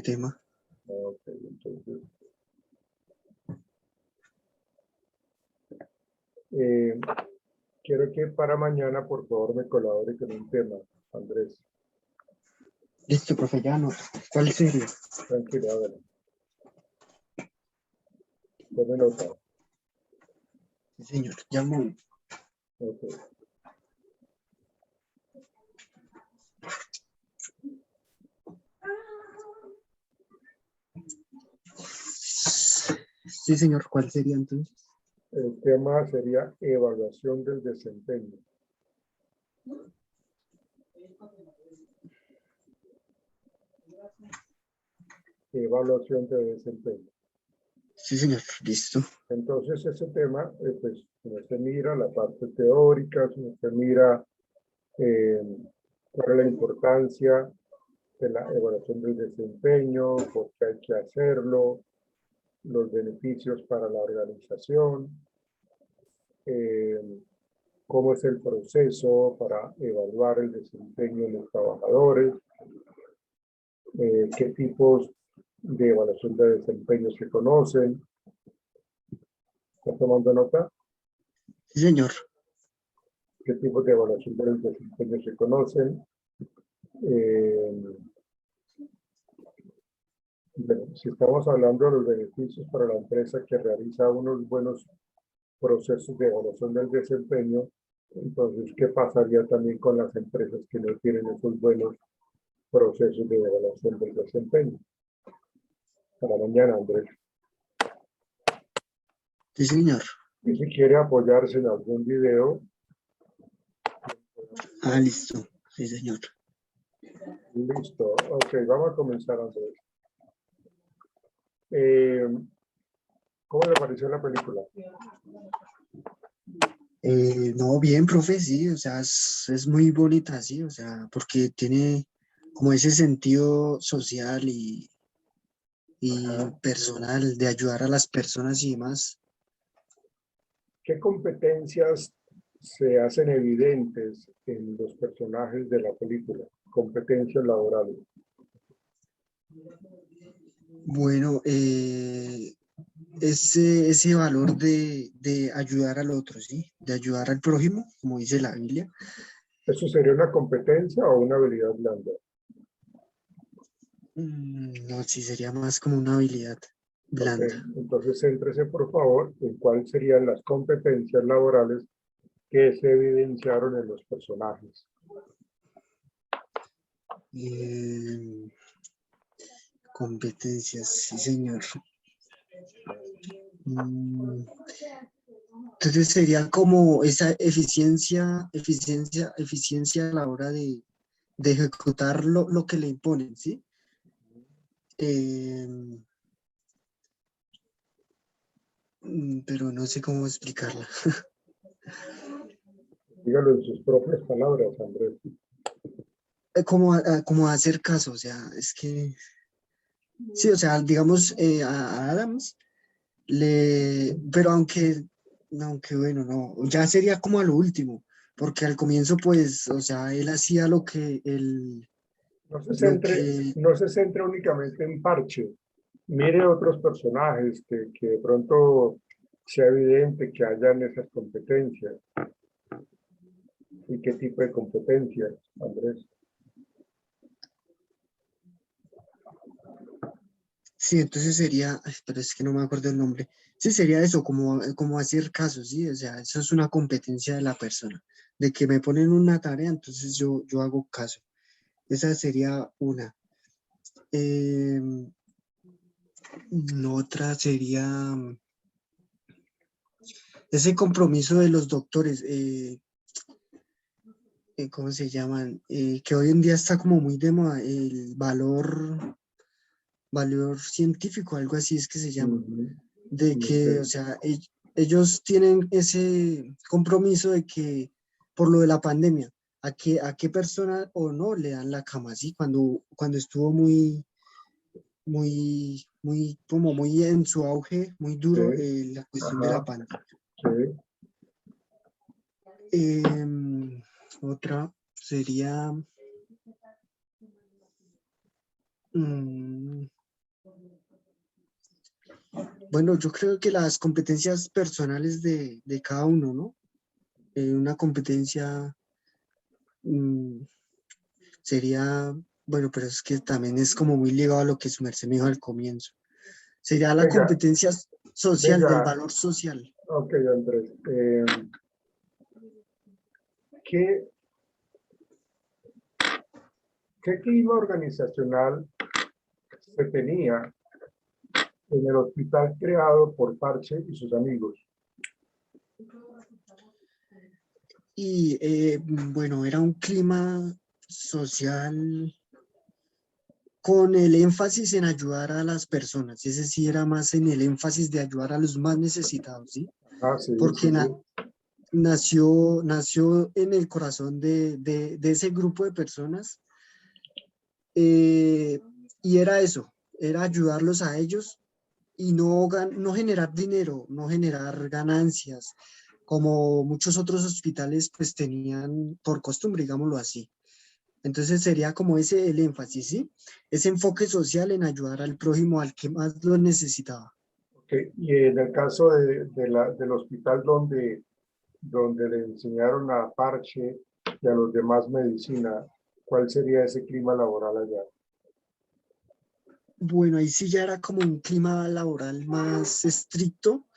tema. Ok, entonces, eh, quiero que para mañana, por favor, me colabore con un tema, Andrés. Listo, profe, ya no. ¿Cuál sería? Tranquilo, hágalo. Tome nota. Sí, señor, ya me... Ok. Sí, señor, ¿cuál sería entonces? El tema sería evaluación del desempeño. Evaluación de desempeño. Sí, señor, listo. Entonces, ese tema, pues, si usted mira la parte teórica, si usted mira cuál es la importancia de la evaluación del desempeño, por qué hay que hacerlo, los beneficios para la organización, eh, cómo es el proceso para evaluar el desempeño de los trabajadores, qué tipos de evaluación de desempeño se conocen. ¿Está tomando nota? Sí, señor. ¿Qué tipos de evaluación del desempeño se conocen? Bueno, si estamos hablando de los beneficios para la empresa que realiza unos buenos procesos de evaluación del desempeño, entonces, ¿qué pasaría también con las empresas que no tienen esos buenos procesos de evaluación del desempeño? Para mañana, Andrés. Sí, señor. Y si quiere apoyarse en algún video, Ah, listo. Sí, señor. listo. Ok, vamos a comenzar, Andrés. ¿Cómo le pareció la película? No, bien, profe, sí, o sea, es muy bonita, sí, o sea, porque tiene como ese sentido social y personal de ayudar a las personas y demás. ¿Qué competencias se hacen evidentes en los personajes de la película? Competencias laborales. Bueno, ese valor de ayudar al otro, ¿sí? De ayudar al prójimo, como dice la Biblia. ¿Eso sería una competencia o una habilidad blanda? No, sí, sería más como una habilidad blanda. Ok, entonces céntrese por favor en cuáles serían las competencias laborales que se evidenciaron en los personajes. Eh, Competencias, sí, señor. Entonces sería como esa eficiencia a la hora de ejecutar lo que le imponen, ¿sí? Eh, pero no sé cómo explicarla. Dígalo en sus propias palabras, Andrés. Como hacer caso, o sea, es que, sí, o sea, digamos, a Adams, pero aunque bueno, no, ya sería como a lo último, porque al comienzo, pues, o sea, él hacía No se lo centre, que, no se centre únicamente en Parche. Mire otros personajes que de pronto sea evidente que hayan esas competencias. ¿Y qué tipo de competencias, Andrés? sí, entonces sería, ay, pero es que no me acuerdo el nombre, sí, sería eso, como hacer caso, sí, o sea, eso es una competencia de la persona, de que me ponen una tarea, entonces yo hago caso, esa sería una. Em, Otra sería ese compromiso de los doctores, ¿cómo se llaman? Que hoy en día está como muy de moda, el valor científico, algo así es que se llama, Ujú. de que, o Ok. sea, ellos tienen ese compromiso de que por lo de la pandemia, a qué persona o no le dan la cama, ¿sí? Cuando estuvo como muy en su auge, muy Sí, duro, la cuestión de la ajá, pandemia. sí. Otra sería, mm, bueno, yo creo que las competencias personales de cada uno, ¿no? Una competencia mm, sería, bueno, pero es que también es como muy ligado a lo que su merced me dijo al comienzo. Sería la Venga, competencia social, del venga, valor social. ok, Andrés. ¿Qué, qué clima organizacional se tenía en el hospital creado por Parche y sus amigos? Y bueno, era un clima social con el énfasis en ayudar a las personas. Ese sí era más en el énfasis de ayudar a los más necesitados, ¿sí? Ah, sí, sí, Porque sí. nació en el corazón de ese grupo de personas, eh, y era eso, era ayudarlos a ellos y no generar dinero, no generar ganancias, como muchos otros hospitales pues tenían por costumbre, digámoslo así. Entonces sería como ese el énfasis, ¿sí? Ese enfoque social en ayudar al prójimo, al que más lo necesitaba. Ok. Y en el caso del hospital donde le enseñaron a Parche y a los demás medicina, ¿cuál sería ese clima laboral allá? Bueno, ahí sí ya era como un clima laboral más estricto,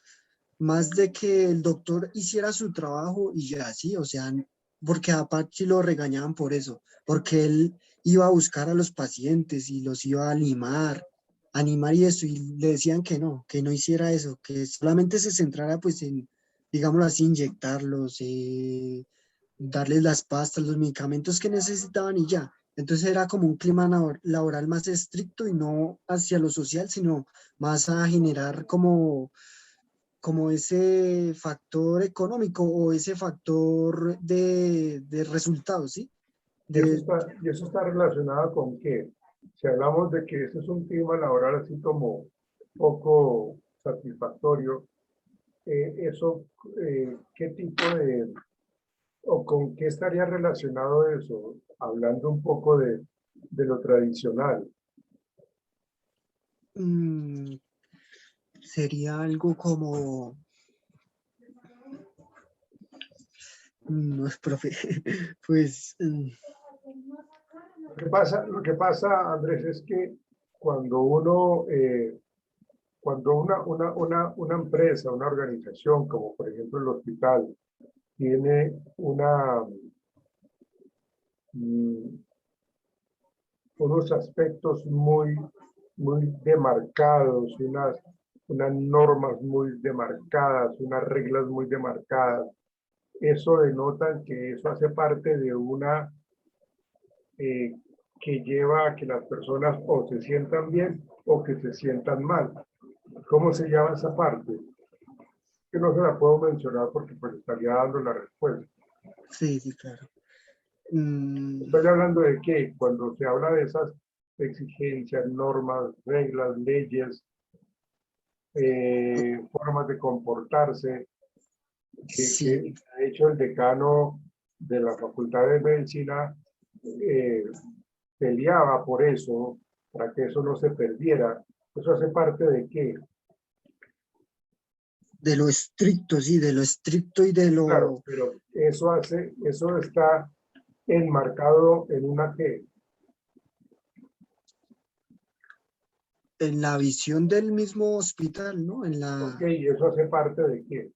más de que el doctor hiciera su trabajo y ya, sí, o sea, porque a Pachi lo regañaban por eso, porque él iba a buscar a los pacientes y los iba a animar y eso, y le decían que no hiciera eso, que solamente se centrara pues en, digámoslo así, inyectarlos, darles las pastas, los medicamentos que necesitaban y ya. Entonces era como un clima laboral más estricto y no hacia lo social, sino más a generar como ese factor económico o ese factor de resultados, ¿sí? De, Y eso está relacionado con qué? Si hablamos de que ese es un clima laboral así como poco satisfactorio, eso, ¿qué tipo o con qué estaría relacionado eso? Hablando un poco de lo tradicional. mm, sería algo como, no es profe, pues, Lo que pasa, Andrés, es que cuando cuando una empresa, una organización, como por ejemplo el hospital, tiene mm, unos aspectos muy demarcados, unas normas muy demarcadas, unas reglas muy demarcadas. Eso denota que eso hace parte de una eh, que lleva a que las personas o se sientan bien o que se sientan mal. ¿Cómo se llama esa parte? Que no se la puedo mencionar porque pues estaría dando la respuesta. Sí, sí, claro. Mm, Estoy hablando de que cuando se habla de esas exigencias, normas, reglas, leyes, formas de comportarse, que sí, de hecho el decano de la Facultad de Medicina eh, peleaba por eso, para que eso no se perdiera. ¿Eso hace parte de qué? de lo estricto, sí, de lo estricto y de Claro, lo, pero eso está enmarcado en una que, en la visión del mismo hospital, ¿no? En ok, la, eso hace parte de qué.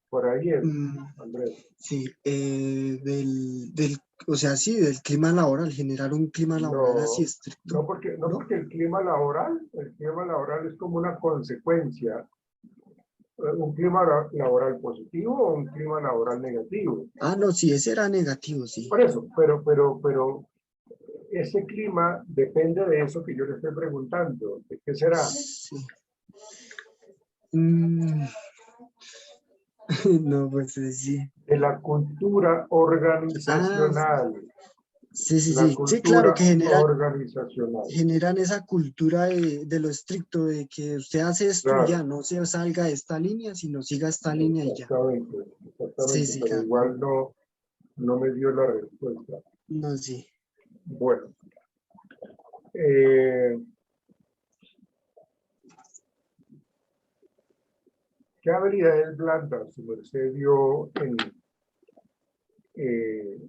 Por ahí es, mm, Andrés. sí, o sea, sí, del clima laboral, generar un clima laboral así No, estricto, no ¿no? porque el clima laboral es como una consecuencia, un clima laboral positivo o un clima laboral negativo. Ah, no, sí, ese era negativo, sí. Por eso, pero ese clima depende de eso que yo le estoy preguntando. ¿De qué será? Sí. Mm, no, pues sí. De la cultura Ah, organizacional. sí, sí, La sí. Sí, claro, que cultura organizacional. generan esa cultura de lo estricto, de que usted hace esto y ya, Claro, no se salga de esta línea, sino siga esta línea y ya. exactamente, Sí, exactamente, sí, pero claro. igual no me dio la respuesta. No, sí. Bueno, eh, ¿qué habilidades blandas su merced dio eh,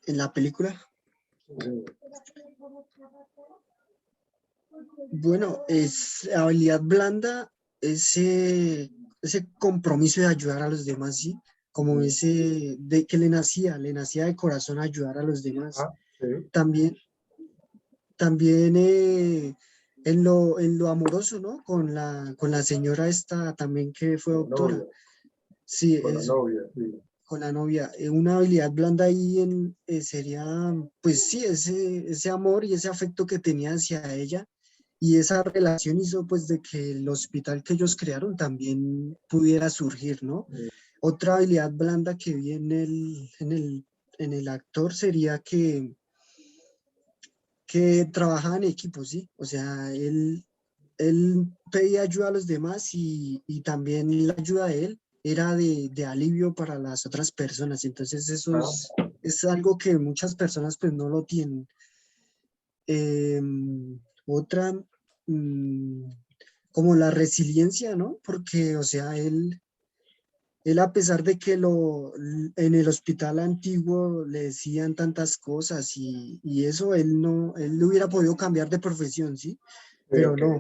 En la película, en- bueno, es habilidad blanda, ese compromiso de ayudar a los demás, sí, como ese de que le nacía de corazón ayudar a los demás. sí, También, también en lo amoroso, ¿no? Con la señora esta también que fue con la doctora. novia, Sí, con la eso, novia, sí. con la novia. Una habilidad blanda ahí sería, pues sí, ese amor y ese afecto que tenía hacia ella. Y esa relación hizo pues de que el hospital que ellos crearon también pudiera surgir, ¿no? Otra habilidad blanda que vi en el actor sería que trabajaba en equipo, ¿sí? O sea, él pedía ayuda a los demás y también la ayuda de él era de alivio para las otras personas. Entonces eso Ah, es algo que muchas personas pues no lo tienen. Otra, mm, como la resiliencia, ¿no? Porque, o sea, él a pesar de que en el hospital antiguo le decían tantas cosas y eso, él no hubiera podido cambiar de profesión, ¿sí? Pero ok, no,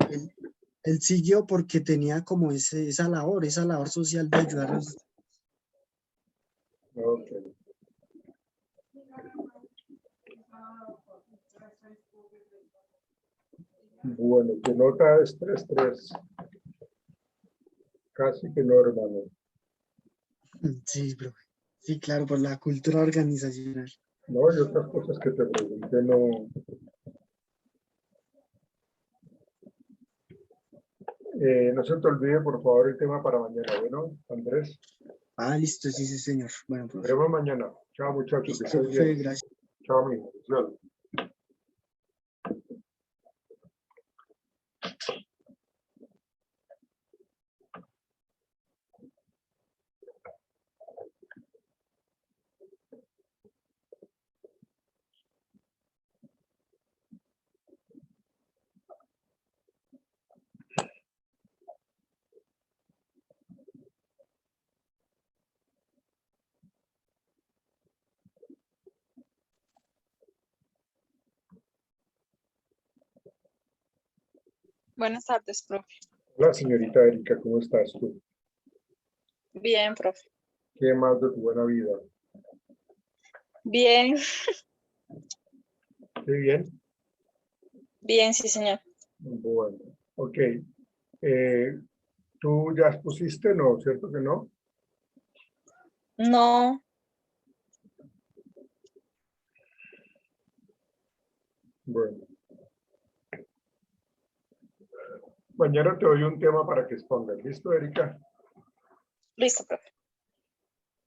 él siguió porque tenía como esa labor social de ayudarlos. ok. Bueno, tu nota es 3-3, casi que no, hermano. Sí, bro. Sí, claro, por la cultura organizacional. No, y otras cosas que te pregunté, no. No se te olvide, por favor, el tema para mañana. Bueno, Andrés, Ah, listo, sí, sí, señor. Bueno, nos profe. vemos mañana. Chao, muchachos, que Listo, estés bien. profe, gracias. Chao, mijo. Bendiciones. Buenas tardes, profe. Hola, señorita Erika, ¿cómo estás tú? Bien, profe. ¿Qué más de tu buena vida? Bien, ¿Qué bien? bien, sí, señor. Bueno, ok. Eh, ¿Tú ya expusiste? No, ¿cierto que no? No, Bueno, Mañana te doy un tema para que expongas. ¿Listo, Erika? Listo, profe.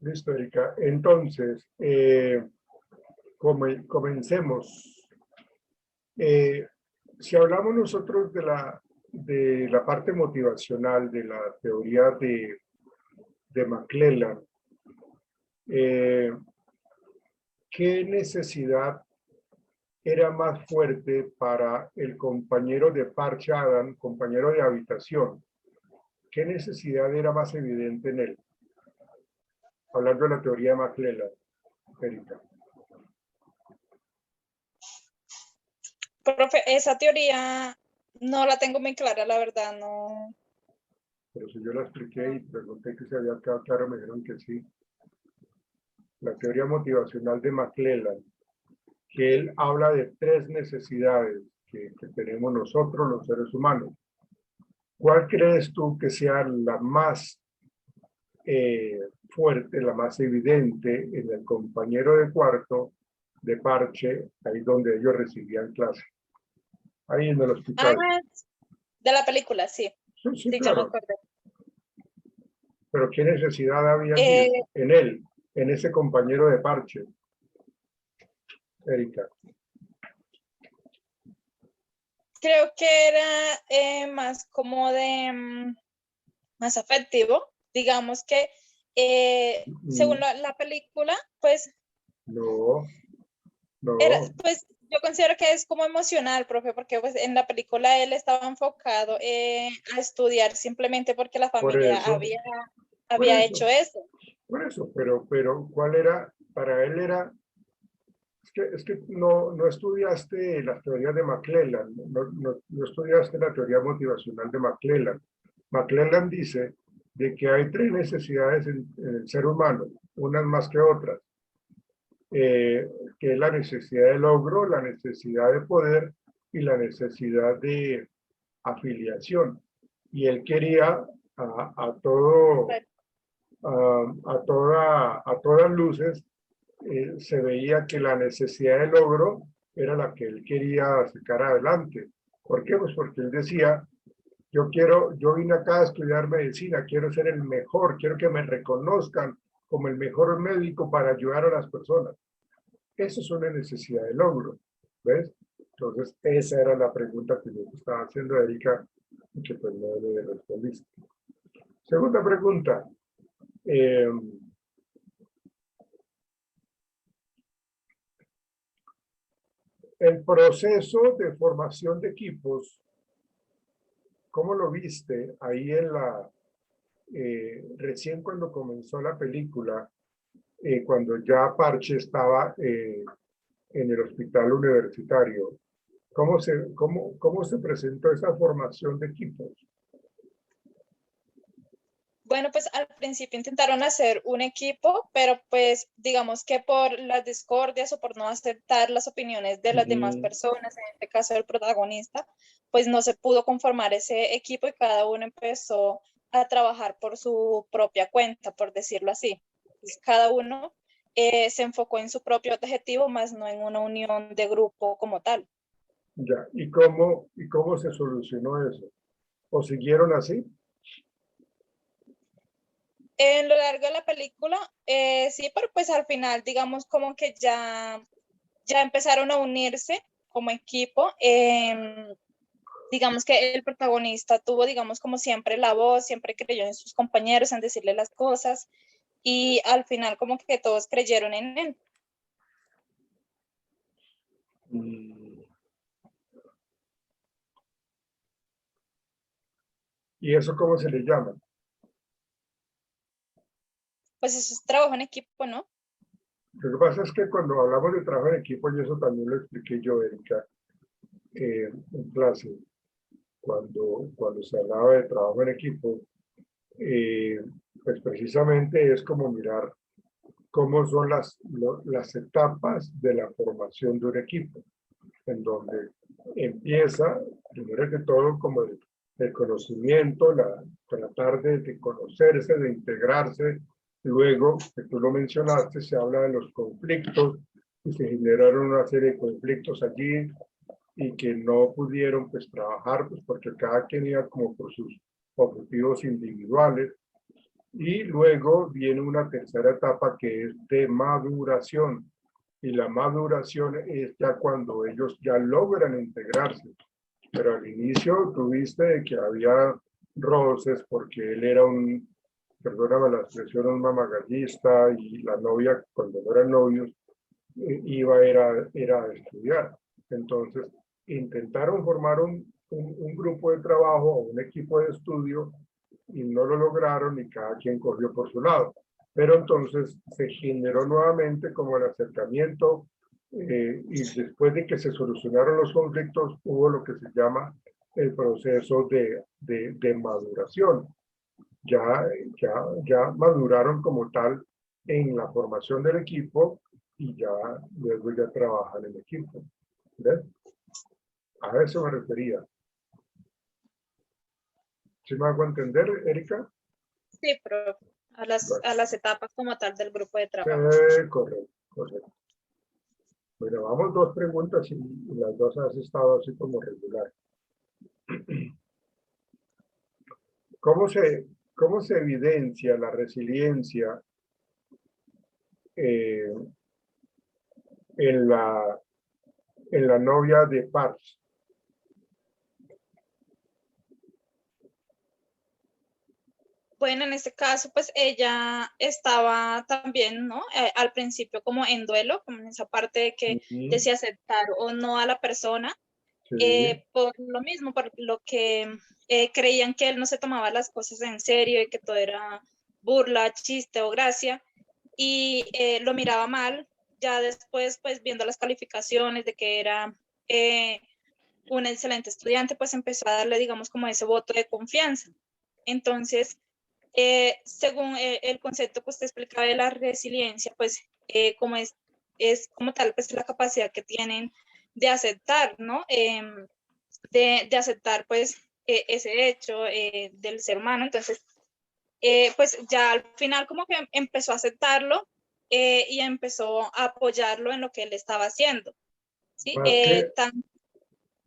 Listo, Erika. Entonces, comencemos. Si hablamos nosotros de la parte motivacional de la teoría de McClelland, ¿qué necesidad era más fuerte para el compañero de parche Adam, compañero de habitación? ¿Qué necesidad era más evidente en él? Hablando de la teoría de McClelland, Erika. Profe, esa teoría no la tengo muy clara, la verdad, no. Pero si yo la expliqué y pregunté que se había quedado claro, me dijeron que sí. La teoría motivacional de McClelland, que él habla de 3 necesidades que tenemos nosotros los seres humanos. ¿Cuál crees tú que sea la más fuerte, la más evidente en el compañero de cuarto de parche, ahí donde ellos recibían clase? Ahí en el hospital. Ah, de la película, sí. Sí, sí, Sí, ya me claro. acordé. Pero ¿qué necesidad había Eh, en él, en ese compañero de parche, Erika? Creo que era más como de más afectivo. Digamos que según la película, pues No, era, no. pues yo considero que es como emocional, profe, porque pues en la película él estaba enfocado a estudiar simplemente porque la Por familia eso, por había eso, hecho eso. por eso. Pero ¿cuál era? Para él era, es que no estudiaste las teorías de McClelland, no estudiaste la teoría motivacional de McClelland. McClelland dice de que hay 3 necesidades en el ser humano, unas más que otras. Que es la necesidad de logro, la necesidad de poder y la necesidad de afiliación. Y él quería a todas luces, se veía que la necesidad de logro era la que él quería sacar adelante. ¿Por qué? Pues porque él decía, yo vine acá a estudiar medicina, quiero ser el mejor, quiero que me reconozcan como el mejor médico para ayudar a las personas. Eso es una necesidad de logro, ¿ves? Entonces, esa era la pregunta que yo estaba haciendo a Erika y que pues no le respondiste. Segunda pregunta. El proceso de formación de equipos, ¿cómo lo viste ahí recién cuando comenzó la película, cuando ya Parche estaba en el hospital universitario? ¿Cómo se presentó esa formación de equipos? Bueno, pues al principio intentaron hacer un equipo, pero pues digamos que por las discordias o por no aceptar las opiniones de las demás personas, en este caso el protagonista, pues no se pudo conformar ese equipo y cada uno empezó a trabajar por su propia cuenta, por decirlo así. Pues cada uno se enfocó en su propio objetivo, más no en una unión de grupo como tal. Ya, ¿y cómo se solucionó eso? ¿O siguieron así? En lo largo de la película, sí, pero pues al final, digamos como que ya empezaron a unirse como equipo. Digamos que el protagonista tuvo, digamos, como siempre la voz, siempre creyó en sus compañeros, en decirle las cosas, y al final como que todos creyeron en él. ¿Y eso cómo se le llama? Pues eso es trabajo en equipo, ¿no? Lo que pasa es que cuando hablamos de trabajo en equipo, y eso también lo expliqué yo, Erika, en clase, cuando se hablaba de trabajo en equipo, pues precisamente es como mirar cómo son las etapas de la formación de un equipo, en donde empieza, primero que todo, como el conocimiento, tratar de conocerse, de integrarse. Luego, que tú lo mencionaste, se habla de los conflictos y se generaron una serie de conflictos allí y que no pudieron pues trabajar pues porque cada quien iba como por sus objetivos individuales. Y luego viene una tercera etapa que es de maduración. Y la maduración es ya cuando ellos ya logran integrarse. Pero al inicio tuviste que había roces porque él era un, perdóname la expresión, un mamagallista y la novia, cuando no eran novios, era a estudiar. Entonces, intentaron formar un grupo de trabajo o un equipo de estudio y no lo lograron y cada quien corrió por su lado. Pero entonces se generó nuevamente como el acercamiento y después de que se solucionaron los conflictos hubo lo que se llama el proceso de maduración. Ya maduraron como tal en la formación del equipo y ya luego ya trabajan en equipo. ¿Ves? A eso me refería. ¿Sí me hago entender, Erika? Sí, profe, a las etapas como tal del grupo de trabajo. Correcto, correcto. Bueno, vamos dos preguntas y las dos has estado así como regular. ¿Cómo se evidencia la resiliencia eh, en la novia de Pars? Bueno, en este caso, pues ella estaba también, ¿no? Al principio como en duelo, como en esa parte de que de si aceptar o no a la persona, Sí, por lo mismo, por lo que creían que él no se tomaba las cosas en serio y que todo era burla, chiste o gracia, y lo miraba mal. Ya después, pues viendo las calificaciones de que era un excelente estudiante, pues empezó a darle, digamos, como ese voto de confianza. Entonces, según el concepto que usted explicaba de la resiliencia, pues como es como tal, pues la capacidad que tienen de aceptar, ¿no? De aceptar, pues, ese hecho del ser humano. Entonces, pues ya al final como que empezó a aceptarlo y empezó a apoyarlo en lo que él estaba haciendo, ¿sí?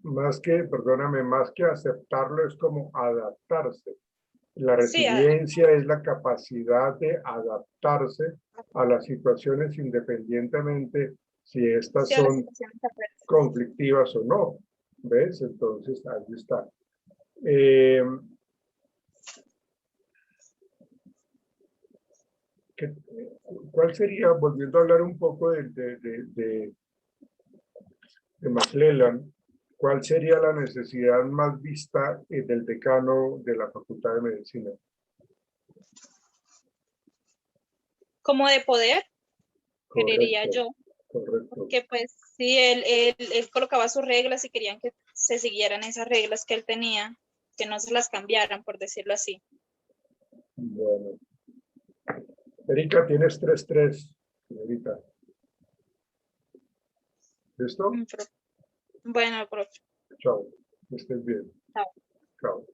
más que, perdóname, más que aceptarlo es como adaptarse. La Sí, resiliencia es la capacidad de adaptarse a las situaciones independientemente si estas sí, a las son situaciones adversas. conflictivas o no. ¿Ves? Entonces, ahí está. Eh, ¿qué- ¿Cuál sería, volviendo a hablar un poco de McClellan, cuál sería la necesidad más vista del decano de la Facultad de Medicina? Como de poder, creería Correcto, yo, correcto. porque pues sí, él colocaba sus reglas y querían que se siguieran esas reglas que él tenía, que no se las cambiaran, por decirlo así. Bueno. Erika, tienes 3-3, señorita. ¿Listo? Bueno, profe. Chao. Que estés bien. Chao. Chao.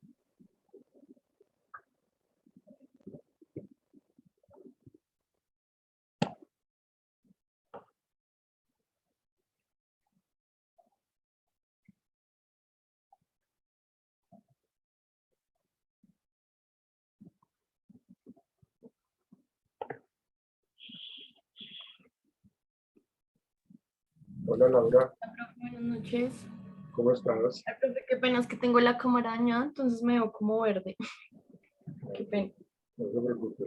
Hola, Laura. Buenas noches. ¿Cómo estás? Ay, profe, qué pena es que tengo la cámara dañada, entonces me veo como verde. Qué pena. No se preocupe.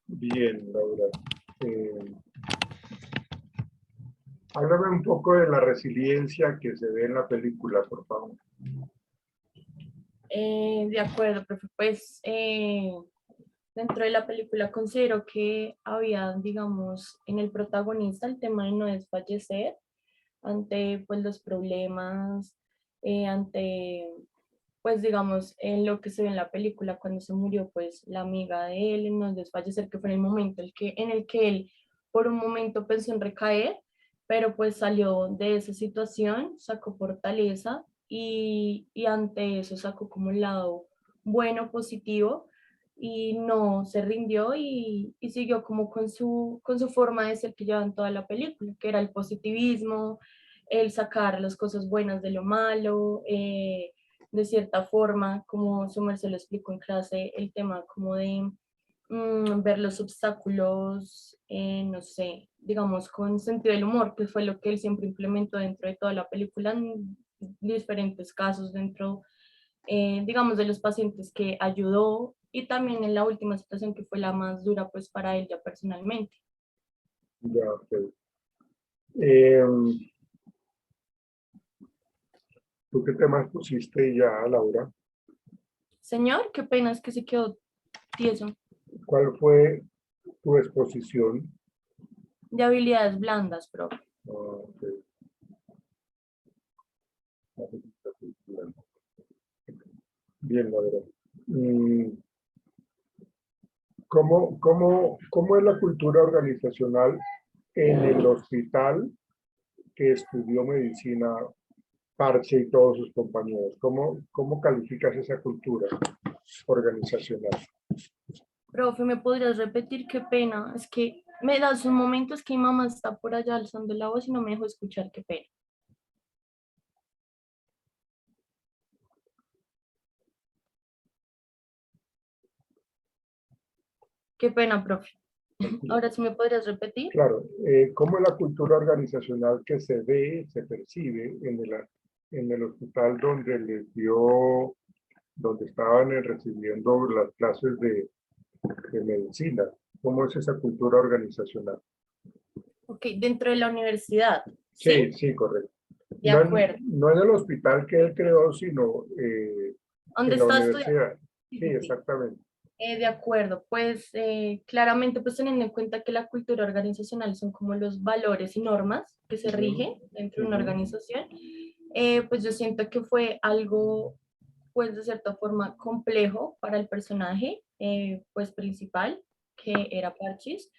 Bien, Laura. Eh, Háblame un poco de la resiliencia que se ve en la película, por favor. De acuerdo, profe. Pues dentro de la película considero que había, digamos, en el protagonista el tema de no desfallecer ante pues los problemas, ante pues digamos en lo que se ve en la película cuando se murió pues la amiga de él, no desfallecer, que fue en el momento en el que él por un momento pensó en recaer, pero pues salió de esa situación, sacó fortaleza y ante eso sacó como un lado bueno, positivo, y no se rindió y siguió como con su forma de ser que lleva en toda la película, que era el positivismo, el sacar las cosas buenas de lo malo, de cierta forma, como su merced lo explicó en clase, el tema como de ver los obstáculos, no sé, digamos, con sentido del humor, que fue lo que él siempre implementó dentro de toda la película, en diferentes casos dentro, digamos, de los pacientes que ayudó y también en la última situación que fue la más dura, pues, para ella personalmente. Ya, ok. Em, ¿Tú qué temas pusiste ya, Laura? Señor, qué pena, es que se quedó tieso. ¿Cuál fue tu exposición? De habilidades blandas, pero Ah, ok. Bien, Laura. ¿Cómo es la cultura organizacional en el hospital que estudió medicina, Parche y todos sus compañeros? ¿Cómo calificas esa cultura organizacional? profe, ¿me podrías repetir? Qué pena, es que me das un momento, es que mi mamá está por allá alzando la voz y no me dejó escuchar, qué pena. Qué pena, profe. Ahora sí me podrías repetir. Claro, ¿cómo es la cultura organizacional que se ve, se percibe en el hospital donde les dio, donde estaban recibiendo las clases de medicina? ¿Cómo es esa cultura organizacional? Ok, dentro de la universidad, Sí, ¿sí? sí, correcto. De acuerdo. No en el hospital que él creó, sino ¿Dónde en la está estudiando? universidad. Sí, Sí, sí, sí. exactamente. De acuerdo, pues claramente pues teniendo en cuenta que la cultura organizacional son como los valores y normas que se rigen dentro de una organización, pues yo siento que fue algo pues de cierta forma complejo para el personaje pues principal, que era Parchis,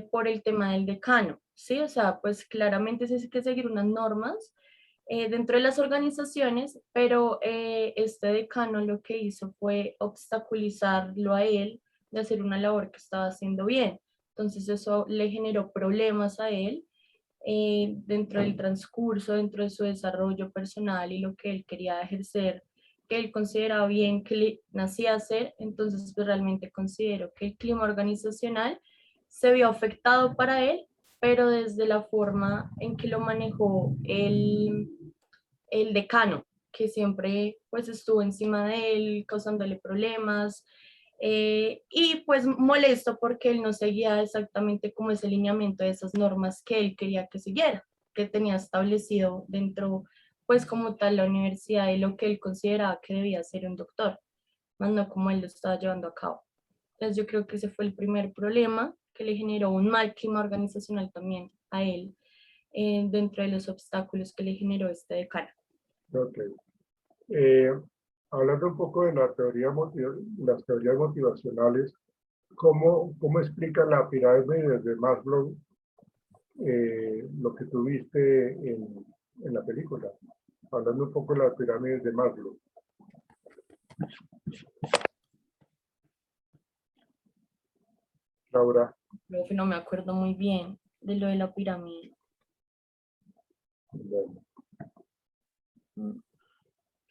por el tema del decano, ¿sí? O sea, pues claramente se hay que seguir unas normas dentro de las organizaciones, pero este decano lo que hizo fue obstaculizarlo a él de hacer una labor que estaba haciendo bien. Entonces eso le generó problemas a él dentro del transcurso, dentro de su desarrollo personal y lo que él quería ejercer, que él consideraba bien, que le nacía hacer. Entonces pues realmente considero que el clima organizacional se vio afectado para él, pero desde la forma en que lo manejó el decano, que siempre pues estuvo encima de él, causándole problemas, y pues molesto porque él no seguía exactamente como ese lineamiento de esas normas que él quería que siguiera, que tenía establecido dentro pues como tal la universidad y lo que él consideraba que debía ser un doctor, más no como él lo estaba llevando a cabo. Entonces yo creo que ese fue el primer problema que le generó un mal clima organizacional también a él, dentro de los obstáculos que le generó este decano. Ok. Hablando un poco de la las teorías motivacionales, ¿cómo explica la pirámide de Maslow lo que tuviste en la película? Hablando un poco de las pirámides de Maslow. Laura. Profe, no me acuerdo muy bien de lo de la pirámide. Bueno.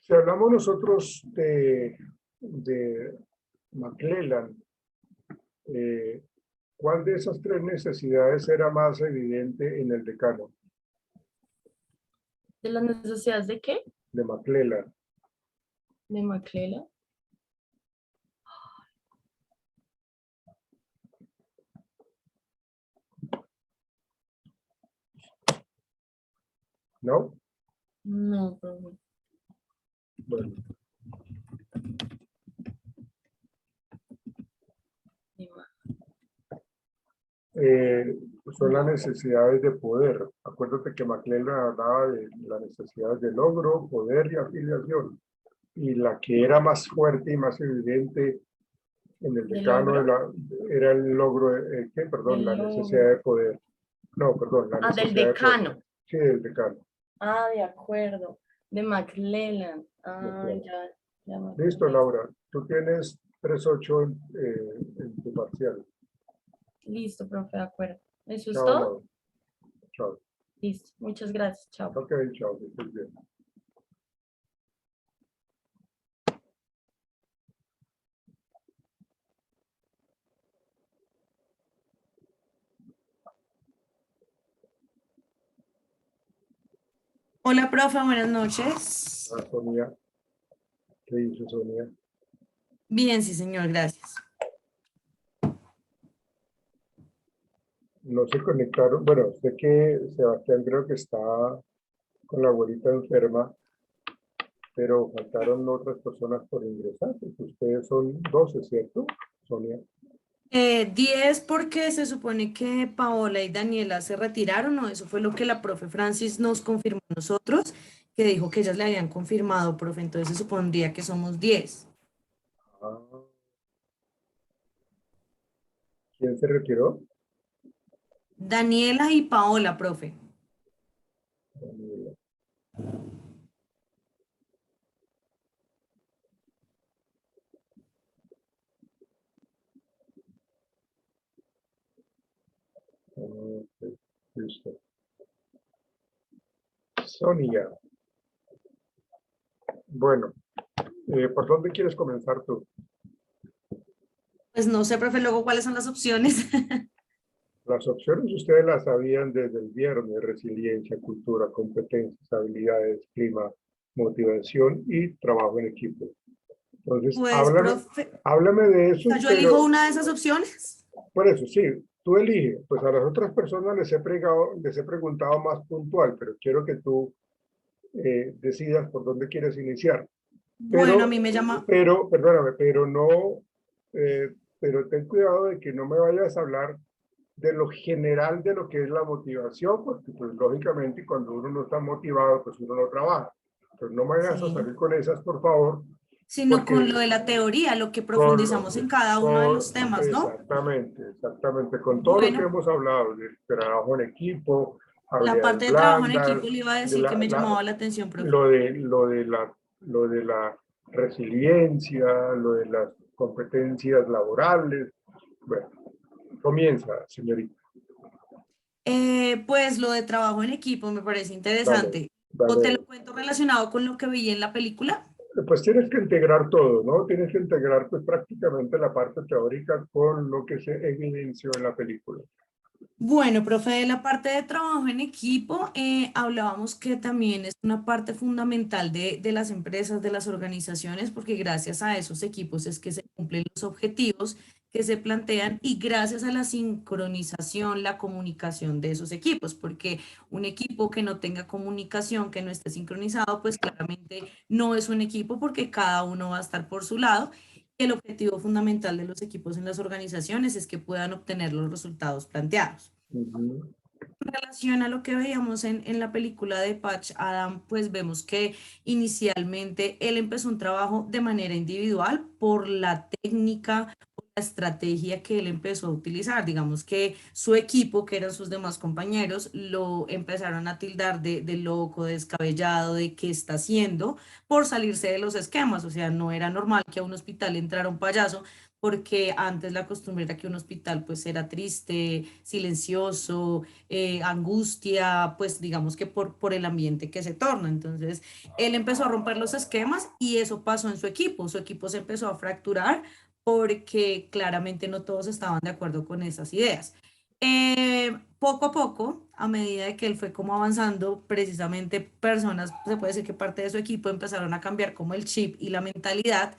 Si hablamos nosotros de McClellan, ¿cuál de esas tres necesidades era más evidente en el decano ¿De las necesidades de qué? de McClellan? De McClellan. ¿No? No, profe. Bueno. Son las necesidades de poder. Acuérdate que McClellan hablaba de las necesidades de logro, poder y afiliación. Y la que era más fuerte y más evidente en el ¿De decano logro? era el logro, perdón, la necesidad de poder. No, perdón, la Del necesidad de poder. decano. Sí, del decano. De acuerdo. De McClellan. Decano. Ya me Listo, acordé. Laura. Tú tienes 3.8 en tu parcial. Listo, profe, de acuerdo. ¿Eso es Chao, todo? Laura. Chao. Listo, muchas gracias, chao. Ok, chao, que estés bien. Hola, profe, buenas noches. Ah, Sonia, ¿qué dice Sonia? Bien, sí, señor, gracias. No se conectaron. Bueno, sé que Sebastián creo que está con la abuelita enferma, pero faltaron otras personas por ingresar, porque ustedes son 12, ¿cierto, Sonia? 10 porque se supone que Paola y Daniela se retiraron, ¿no? Eso fue lo que la profe Francis nos confirmó a nosotros, que dijo que ellas le habían confirmado, profe, entonces se supondría que somos 10. Ah, ¿quién se retiró? Daniela y Paola, profe. Daniela. Ok, listo. Sonia, bueno, ¿por dónde quieres comenzar tú? Pues no sé, profe, luego cuáles son las opciones. Las opciones ustedes las sabían desde el viernes: resiliencia, cultura, competencias, habilidades, clima, motivación y trabajo en equipo. Entonces, Pues, profe, háblame de o sea, eso, yo elijo pero una de esas opciones. por eso sí, tú eliges. Pues a las otras personas les he preguntado más puntual, pero quiero que tú decidas por dónde quieres iniciar. Bueno, a mí me llama. Perdóname, pero no, pero ten cuidado de que no me vayas a hablar de lo general de lo que es la motivación, porque pues lógicamente cuando uno no está motivado, pues uno no trabaja. Entonces no me vayas a Sí. salir con esas, por favor, Sino con lo porque de la teoría, lo que con, profundizamos en cada uno de los temas, ¿no? exactamente, con todo lo que Bueno, hemos hablado del trabajo en equipo, la habilidades parte de trabajo en blandas, equipo le iba a de decir que me llamaba la atención, profe. lo de la resiliencia, lo de las competencias laborables. Bueno, comienza, señorita. Pues lo de trabajo en equipo me parece Dale, interesante. ¿O te lo dale. cuento relacionado con lo que vi en la película? Pues tienes que integrar todo, ¿no? Tienes que integrar pues prácticamente la parte teórica con lo que se evidenció en la película. Bueno, profe, de la parte de trabajo en equipo, hablábamos que también es una parte fundamental de las empresas, de las organizaciones, porque gracias a esos equipos es que se cumplen los objetivos que se plantean y gracias a la sincronización, la comunicación de esos equipos, porque un equipo que no tenga comunicación, que no esté sincronizado, pues claramente no es un equipo porque cada uno va a estar por su lado. El objetivo fundamental de los equipos en las organizaciones es que puedan obtener los resultados planteados. Ujú. En relación a lo que veíamos en la película de Patch Adam, pues vemos que inicialmente él empezó un trabajo de manera individual por la técnica, por la estrategia que él empezó a utilizar. Digamos que su equipo, que eran sus demás compañeros, lo empezaron a tildar de loco, de descabellado, de qué está haciendo por salirse de los esquemas. O sea, no era normal que a un hospital entrara un payaso porque antes la costumbre era que un hospital pues era triste, silencioso, angustia, pues digamos que por el ambiente que se torna. Entonces, él empezó a romper los esquemas y eso pasó en su equipo se empezó a fracturar porque claramente no todos estaban de acuerdo con esas ideas. Poco a poco, a medida de que él fue como avanzando, precisamente personas, se puede decir que parte de su equipo empezaron a cambiar como el chip y la mentalidad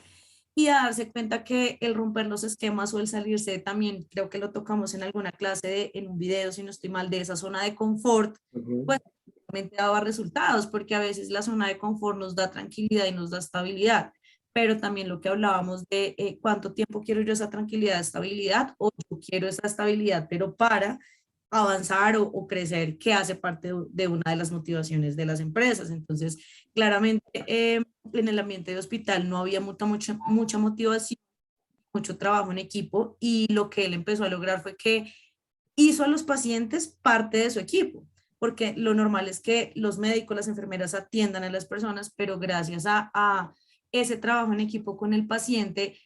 y a darse cuenta que el romper los esquemas o el salirse también, creo que lo tocamos en alguna clase, en un video, si no estoy mal, de esa zona de confort, Ujú. pues realmente daba resultados, porque a veces la zona de confort nos da tranquilidad y nos da estabilidad, pero también lo que hablábamos de cuánto tiempo quiero yo esa tranquilidad, estabilidad, o yo quiero esa estabilidad, pero para avanzar o crecer, que hace parte de una de las motivaciones de las empresas. Entonces, claramente, en el ambiente de hospital no había mucha motivación, mucho trabajo en equipo y lo que él empezó a lograr fue que hizo a los pacientes parte de su equipo, porque lo normal es que los médicos, las enfermeras atiendan a las personas, pero gracias a ese trabajo en equipo con el paciente,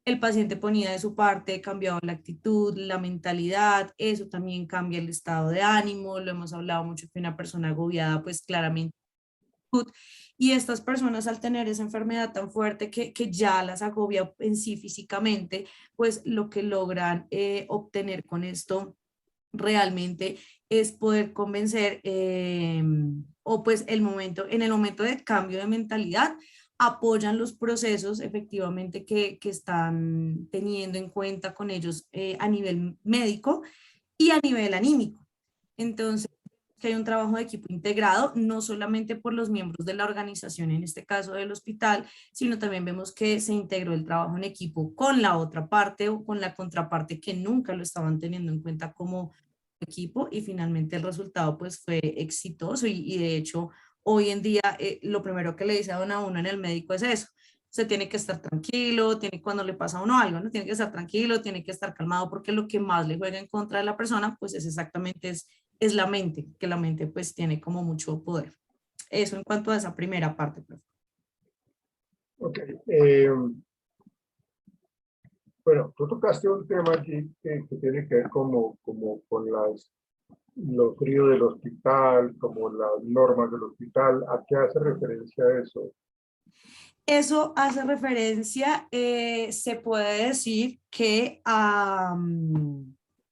el paciente ponía de su parte, cambiaba la actitud, la mentalidad, eso también cambia el estado de ánimo, lo hemos hablado mucho que una persona agobiada pues claramente. Y estas personas al tener esa enfermedad tan fuerte que ya las agobia en sí físicamente, pues lo que logran obtener con esto realmente es poder convencer o pues en el momento de cambio de mentalidad, apoyan los procesos efectivamente que están teniendo en cuenta con ellos a nivel médico y a nivel anímico. Entonces, que hay un trabajo de equipo integrado, no solamente por los miembros de la organización, en este caso del hospital, sino también vemos que se integró el trabajo en equipo con la otra parte o con la contraparte que nunca lo estaban teniendo en cuenta como equipo y finalmente el resultado pues fue exitoso y de hecho hoy en día lo primero que le dice a uno en el médico es eso. Usted tiene que estar tranquilo, tiene cuando le pasa a uno algo, ¿no? Tiene que estar tranquilo, tiene que estar calmado porque lo que más le juega en contra de la persona pues es exactamente es la mente, que la mente pues tiene como mucho poder. Eso en cuanto a esa primera parte, profe. Ok. Bueno, tú tocaste un tema aquí que tiene que ver como con los fríos del hospital, como las normas del hospital. ¿A qué hace referencia eso? Eso hace referencia, se puede decir que a,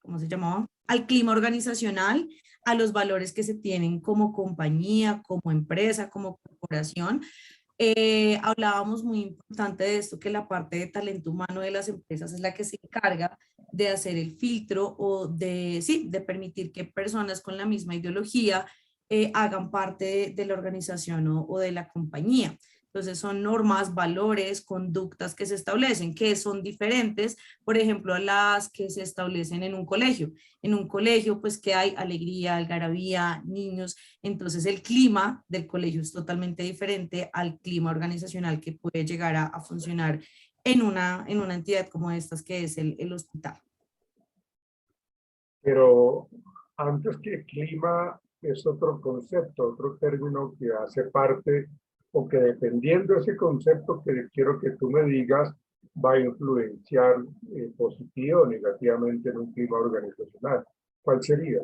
¿cómo se llamaba? Al clima organizacional, a los valores que se tienen como compañía, como empresa, como corporación. Hablábamos muy importante de esto, que la parte de talento humano de las empresas es la que se encarga de hacer el filtro o de, sí, de permitir que personas con la misma ideología hagan parte de la organización o de la compañía. Entonces son normas, valores, conductas que se establecen, que son diferentes, por ejemplo, a las que se establecen en un colegio. En un colegio, pues que hay alegría, algarabía, niños. Entonces el clima del colegio es totalmente diferente al clima organizacional que puede llegar a funcionar en una entidad como estas que es el hospital. Pero antes que clima es otro concepto, otro término que hace parte o que dependiendo de ese concepto que quiero que tú me digas, va a influenciar positivo o negativamente en un clima organizacional. ¿Cuál sería?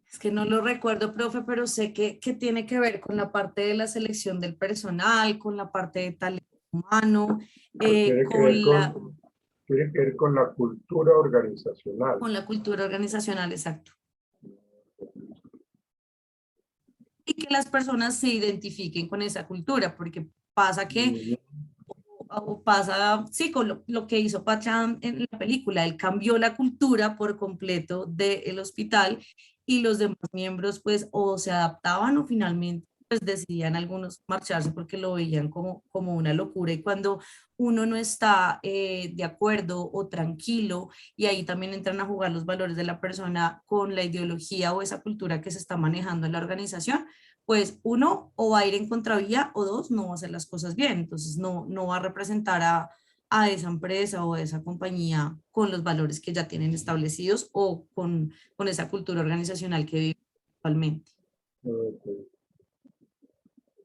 Es que no lo recuerdo, profe, pero sé que tiene que ver con la parte de la selección del personal, con la parte de talento humano, Tiene que ver tiene que ver con la cultura organizacional. con la cultura organizacional, exacto. Y que las personas se identifiquen con esa cultura, porque pasa que, o pasa, sí, con lo que hizo Pacham en la película, él cambió la cultura por completo del hospital y los demás miembros pues o se adaptaban o finalmente pues decidían algunos marcharse porque lo veían como una locura y cuando uno no está de acuerdo o tranquilo y ahí también entran a jugar los valores de la persona con la ideología o esa cultura que se está manejando en la organización, pues uno o va a ir en contravía o dos, no va a hacer las cosas bien, entonces no va a representar a esa empresa o a esa compañía con los valores que ya tienen establecidos o con esa cultura organizacional que vive actualmente. Okay.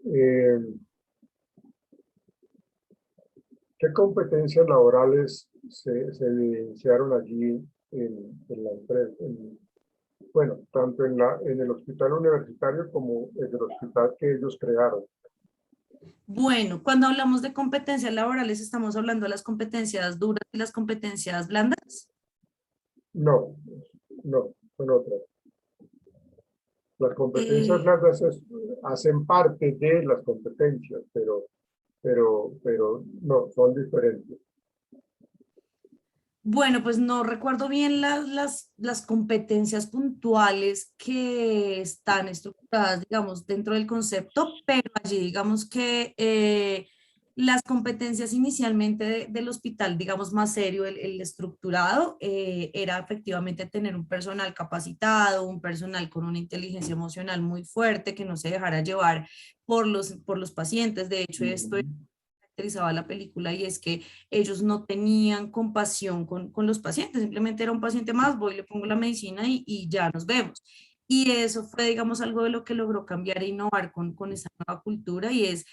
Eh, ¿Qué competencias laborales se evidenciaron allí en la empresa? Bueno, tanto en el hospital universitario como en el hospital que ellos crearon. Bueno, cuando hablamos de competencias laborales, ¿estamos hablando de las competencias duras y las competencias blandas? No, no, son otras. Las competencias Eh, blandas hacen parte de las competencias, pero no, son diferentes. Bueno, pues no recuerdo bien las competencias puntuales que están estructuradas, digamos, dentro del concepto, pero allí digamos que las competencias inicialmente del hospital, digamos, más serio, el estructurado, era efectivamente tener un personal capacitado, un personal con una inteligencia emocional muy fuerte, que no se dejara llevar por los pacientes. De hecho, esto caracterizaba la película y es que ellos no tenían compasión con los pacientes, simplemente era un paciente más, voy, le pongo la medicina y ya nos vemos. Y eso fue, digamos, algo de lo que logró cambiar e innovar con esa nueva cultura y es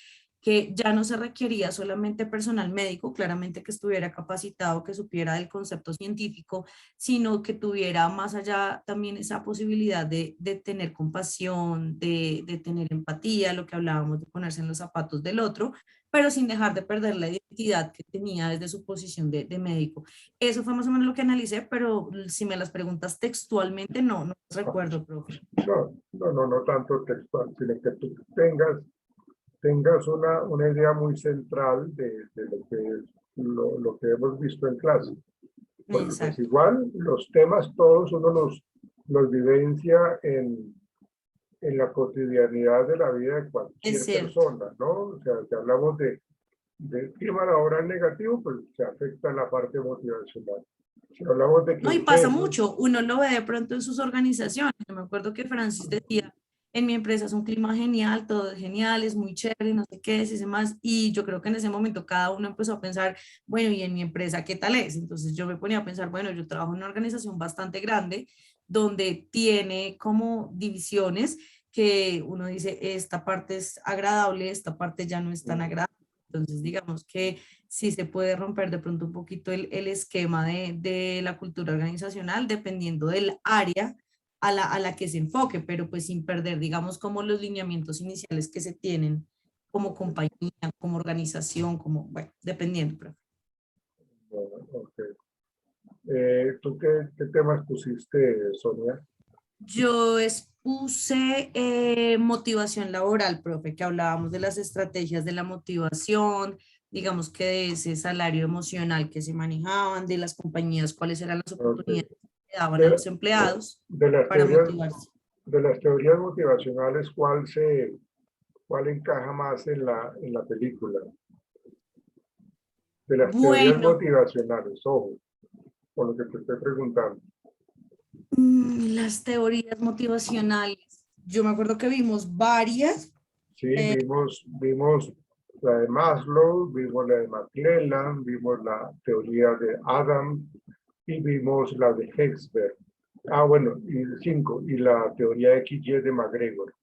que ya no se requería solamente personal médico, claramente que estuviera capacitado, que supiera del concepto científico, sino que tuviera más allá también esa posibilidad de tener compasión, de tener empatía, lo que hablábamos de ponerse en los zapatos del otro, pero sin dejar de perder la identidad que tenía desde su posición de médico. Eso fue más o menos lo que analicé, pero si me las preguntas textualmente, no recuerdo, profe. No tanto textual, sino que tú tengas una idea muy central de lo que es lo que hemos visto en clase. Porque pues Exacto. igual los temas todos uno los vivencia en la cotidianidad de la vida de cualquier Es cierto. persona, ¿no? O sea, si hablamos de clima laboral negativo, pues se afecta la parte motivacional. Si hablamos de que No, y el pasa jefe, mucho, uno lo ve de pronto en sus organizaciones. Yo me acuerdo que Francis decía, en mi empresa es un clima genial, todo es genial, es muy chévere, no sé qué es y demás. Y yo creo que en ese momento cada uno empezó a pensar, bueno, ¿y en mi empresa qué tal es? Entonces yo me ponía a pensar, bueno, yo trabajo en una organización bastante grande donde tiene como divisiones que uno dice, esta parte es agradable, esta parte ya no es tan agradable. Entonces, digamos que sí se puede romper de pronto un poquito el esquema de la cultura organizacional dependiendo del área a la que se enfoque, pero pues sin perder, digamos, como los lineamientos iniciales que se tienen como compañía, como organización, como, bueno, dependiendo. Pero. bueno, ok. ¿Tú qué temas pusiste, Sonia? Yo expuse motivación laboral, profe, que hablábamos de las estrategias de la motivación, digamos que de ese salario emocional que se manejaban, de las compañías, cuáles eran las Ok. oportunidades que daban a De, los empleados de las para teorías, motivarse. de las teorías motivacionales, ¿cuál encaja más en la película? De las teorías Bueno, motivacionales, ojo, por lo que te estoy preguntando. las teorías motivacionales. Yo me acuerdo que vimos varias. Sí, eh, vimos la de Maslow, vimos la de McClellan, vimos la teoría de Adam y vimos la de Herzberg. Ah, bueno, y 5, y la teoría XY de McGregor.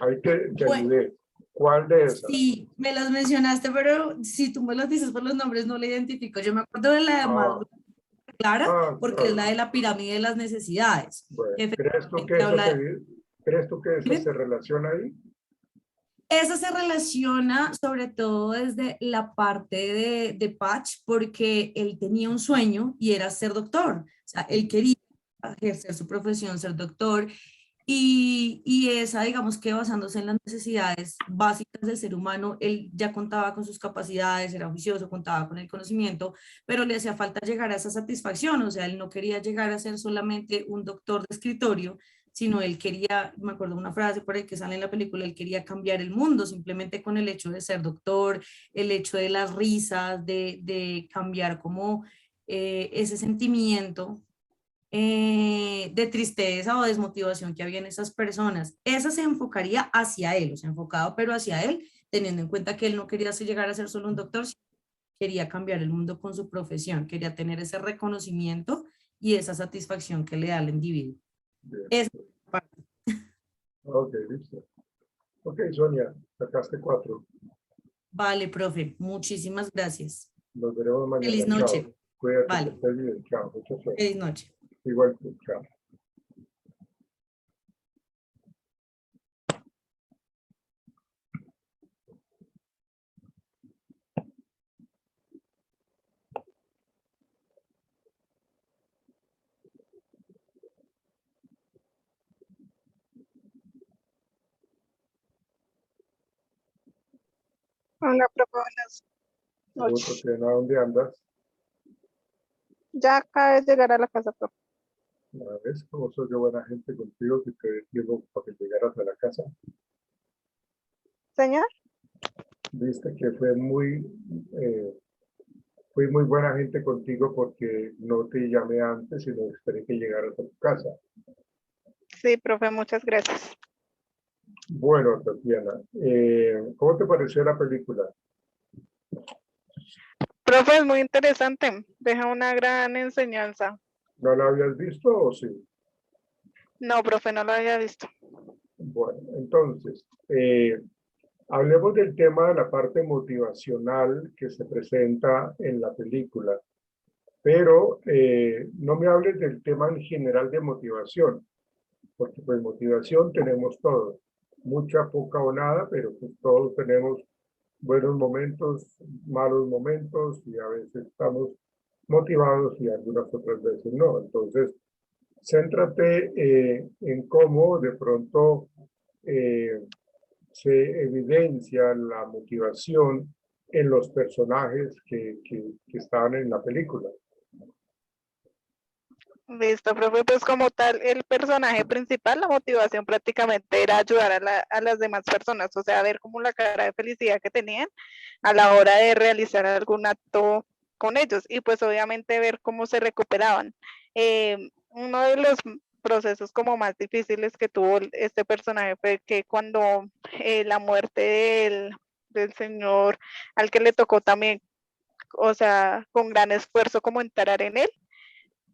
Ahí te bueno, ayudé. ¿Cuál de esas? sí, me las mencionaste, pero si tú me las dices por los nombres, no la identifico. Yo me acuerdo de la de Ah, Maslow, clara, porque es la claro. de la pirámide de las necesidades, Bueno, que ¿crees tú que efectivamente esa habla. crees tú que esa Dime. se relaciona ahí? Esa se relaciona sobre todo desde la parte de Patch, porque él tenía un sueño y era ser doctor. O sea, él quería ejercer su profesión, ser doctor, y esa, digamos que basándose en las necesidades básicas del ser humano, él ya contaba con sus capacidades, era juicioso, contaba con el conocimiento, pero le hacía falta llegar a esa satisfacción, o sea, él no quería llegar a ser solamente un doctor de escritorio, sino él quería, me acuerdo una frase por ahí que sale en la película, él quería cambiar el mundo simplemente con el hecho de ser doctor, el hecho de las risas, de cambiar como ese sentimiento de tristeza o desmotivación que había en esas personas. Esa se enfocaría hacia él, o sea, enfocado pero hacia él, teniendo en cuenta que él no quería llegar a ser solo un doctor, sino quería cambiar el mundo con su profesión, quería tener ese reconocimiento y esa satisfacción que le da al individuo. Bien. Esa parte. Ok, listo. Ok, Sonia, sacaste 4. Vale, profe, muchísimas gracias. Nos veremos Feliz mañana. Chao. noche. Cuídate, que Vale, estés bien. Chao. Mucha suerte. feliz noche. Igual tú. Chao. Hola, profe, buenas noches. ¿A dónde andas? Ya acabé de llegar a la casa, profe. ¿Ves cómo soy yo buena gente contigo que te digo para que llegaras a la casa? Señor, Viste que fui muy buena gente contigo porque no te llamé antes, sino esperé que llegaras a tu casa. sí, profe, muchas gracias. Bueno, Tatiana, ¿cómo te pareció la película? Profe, es muy interesante. Deja una gran enseñanza. ¿No la habías visto o sí? No, profe, no lo había visto. Bueno, entonces, Hablemos del tema de la parte motivacional que se presenta en la película, pero no me hables del tema en general de motivación, porque pues motivación tenemos todos, mucha, poca o nada, pero pues todos tenemos buenos momentos, malos momentos, y a veces estamos motivados y algunas otras veces no. Entonces, céntrate en cómo de pronto se evidencia la motivación en los personajes que están en la película. Listo, profe, pues como tal, el personaje principal, la motivación prácticamente era ayudar a las demás personas, o sea, ver como la cara de felicidad que tenían a la hora de realizar algún acto con ellos y pues obviamente ver cómo se recuperaban. Uno de los procesos como más difíciles que tuvo este personaje fue que cuando la muerte del señor al que le tocó también, o sea, con gran esfuerzo como entrar en él,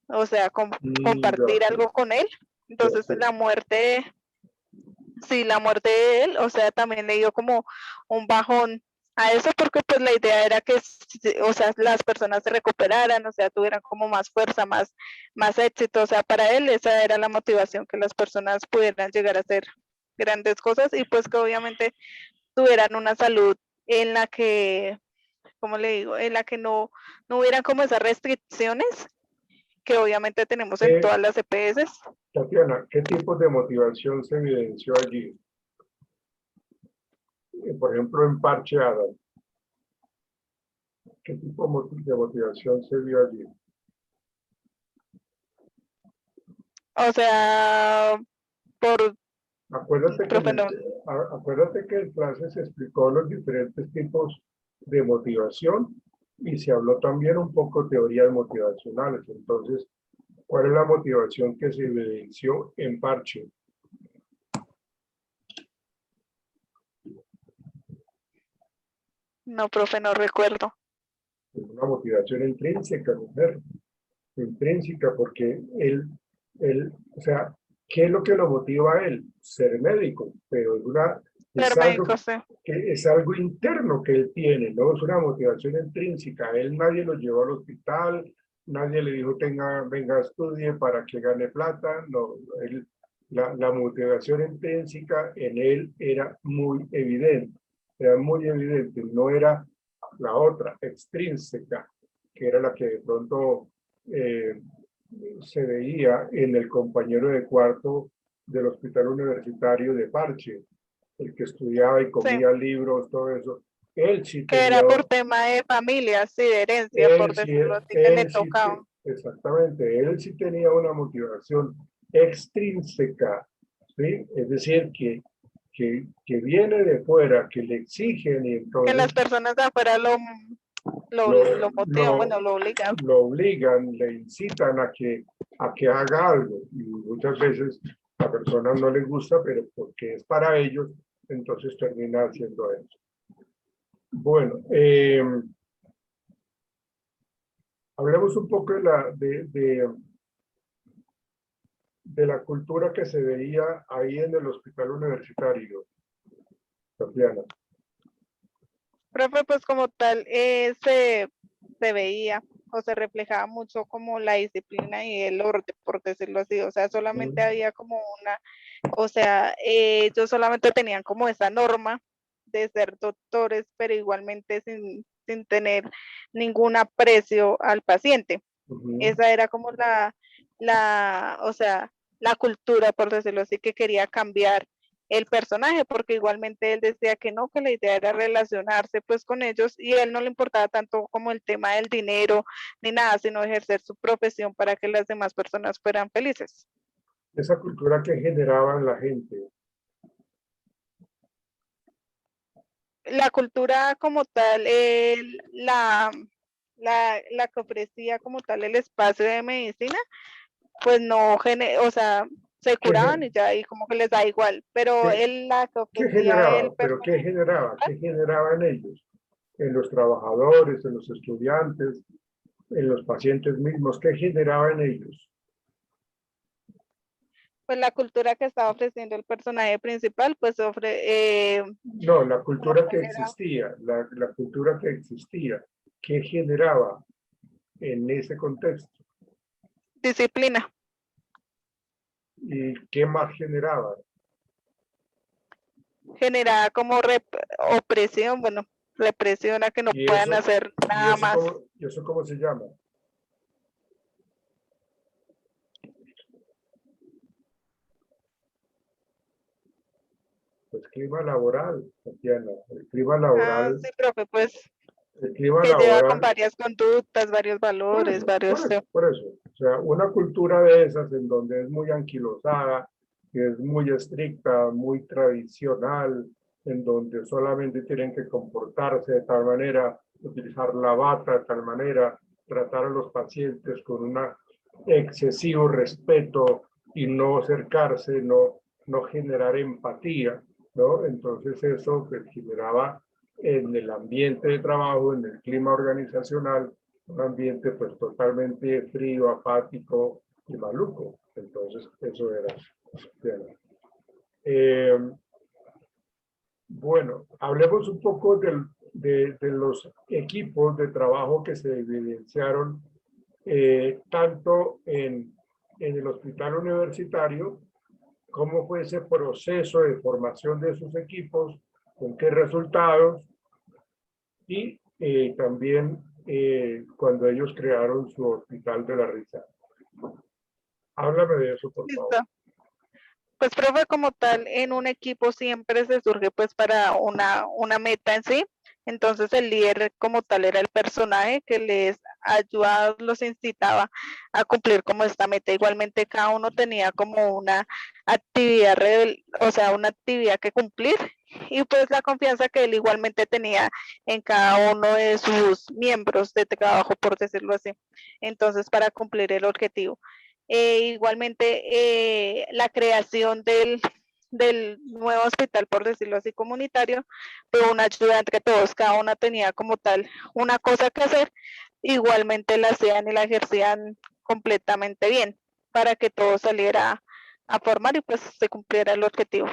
o sea, compartir algo con él. Entonces la muerte, sí, la muerte de él, o sea, también le dio como un bajón a eso porque pues la idea era que, o sea, las personas se recuperaran, o sea, tuvieran como más fuerza, más éxito, o sea, para él esa era la motivación, que las personas pudieran llegar a hacer grandes cosas y pues que obviamente tuvieran una salud en la que, como le digo, en la que no hubieran como esas restricciones que obviamente tenemos en todas las EPS. Tatiana, ¿qué tipo de motivación se evidenció allí? Por ejemplo, en Parche Adam. ¿Qué tipo de motivación se vio allí? O sea, Acuérdate que en clase se explicó los diferentes tipos de motivación y se habló también un poco de teorías motivacionales. Entonces, ¿cuál es la motivación que se evidenció en Parche? No, profe, no recuerdo. Es una motivación intrínseca, mujer. Intrínseca, porque él, o sea, ¿qué es lo que lo motiva a él? Ser médico, pero es algo interno que él tiene, ¿no? Es una motivación intrínseca. Él nadie lo llevó al hospital, nadie le dijo, venga, estudie para que gane plata. No, la motivación intrínseca en él era muy evidente, no era la otra, extrínseca, que era la que de pronto se veía en el compañero de cuarto del hospital universitario de Parche, el que estudiaba y comía libros, todo eso. Él sí que tenía, era por tema de familia, sí, de herencia, por decirlo así, que le tocaba. Exactamente, él sí tenía una motivación extrínseca, ¿sí? Es decir, que viene de fuera, que le exigen y entonces... Que las personas de afuera lo motivan, bueno, lo obligan. Lo obligan, le incitan a que haga algo. Y muchas veces a personas no les gusta, pero porque es para ellos, entonces termina haciendo eso. Bueno, hablemos un poco de la cultura que se veía ahí en el hospital universitario, Tatiana. Profe, pues como tal, se veía o se reflejaba mucho como la disciplina y el orden, por decirlo así, o sea, solamente había como o sea, ellos solamente tenían como esa norma de ser doctores, pero igualmente sin tener ningún aprecio al paciente. Esa era como o sea, la cultura, por decirlo así, que quería cambiar el personaje, porque igualmente él decía que no, que la idea era relacionarse pues con ellos y a él no le importaba tanto como el tema del dinero ni nada, sino ejercer su profesión para que las demás personas fueran felices. Esa cultura que generaba en la gente. La cultura como tal, la que ofrecía como tal el espacio de medicina, pues no, o sea, se curaban y ya, y como que les da igual, pero él la que ofrecía el ¿Pero qué generaba? ¿Qué generaba en ellos? En los trabajadores, en los estudiantes, en los pacientes mismos, ¿qué generaba en ellos? Pues la cultura que estaba ofreciendo el personaje principal, pues No, la cultura que genera existía, la cultura que existía, ¿qué generaba en ese contexto? disciplina, ¿Y qué más generaba? genera como opresión, bueno, represión a que no ¿Y puedan eso, hacer nada más. y eso cómo se llama? Pues clima laboral, Tatiana. Ah, sí, profe, pues El clima que lleva con laboral, varias conductas, varios valores, varios... por eso. O sea, una cultura de esas en donde es muy anquilosada, que es muy estricta, muy tradicional, en donde solamente tienen que comportarse de tal manera, utilizar la bata de tal manera, tratar a los pacientes con un excesivo respeto y no acercarse, no generar empatía, ¿no? Entonces eso pues, generaba en el ambiente de trabajo, en el clima organizacional, un ambiente pues totalmente frío, apático y maluco. Entonces eso era. Eh, bueno, hablemos un poco de los equipos de trabajo que se evidenciaron tanto en el hospital universitario, cómo fue ese proceso de formación de esos equipos, con qué resultados, y también cuando ellos crearon su hospital de la risa. Háblame de eso, por favor. Listo. Pues, profe, como tal, en un equipo siempre se surge pues para una meta en sí. Entonces el líder como tal era el personaje que les ayudaba, los incitaba a cumplir como esta meta. Igualmente cada uno tenía como una actividad, o sea, una actividad que cumplir y pues la confianza que él igualmente tenía en cada uno de sus miembros de trabajo, por decirlo así. Entonces para cumplir el objetivo. Igualmente la creación del nuevo hospital, por decirlo así, comunitario, fue una ayuda entre todos, cada una tenía como tal una cosa que hacer, igualmente la hacían y la ejercían completamente bien para que todo saliera a formar y pues se cumpliera el objetivo.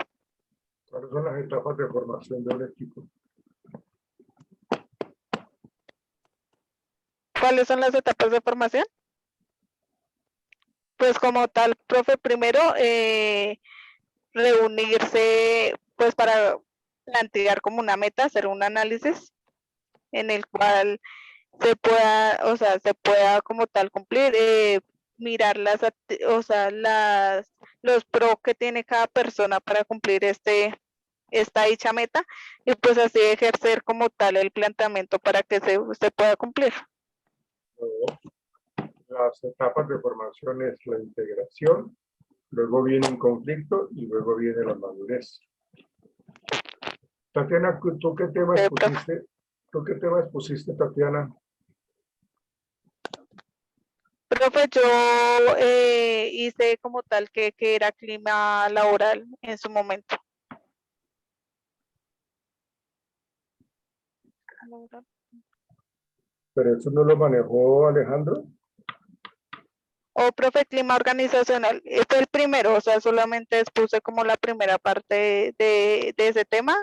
¿Cuáles son las etapas de formación del equipo? ¿Cuáles son las etapas de formación? Pues como tal, profe, primero reunirse pues para plantear como una meta, hacer un análisis en el cual se pueda, o sea, se pueda como tal cumplir, mirar o sea, los pros que tiene cada persona para cumplir esta dicha meta y pues así ejercer como tal el planteamiento para que se pueda cumplir. Las etapas de formación es la integración, luego viene un conflicto y luego viene la madurez. Tatiana, ¿tú qué tema expusiste? ¿Tú qué tema expusiste, Tatiana? Profe, yo hice como tal que era clima laboral en su momento. ¿Pero eso no lo manejó Alejandro? O profe, clima organizacional, fue el primero, o sea, solamente expuse como la primera parte de ese tema,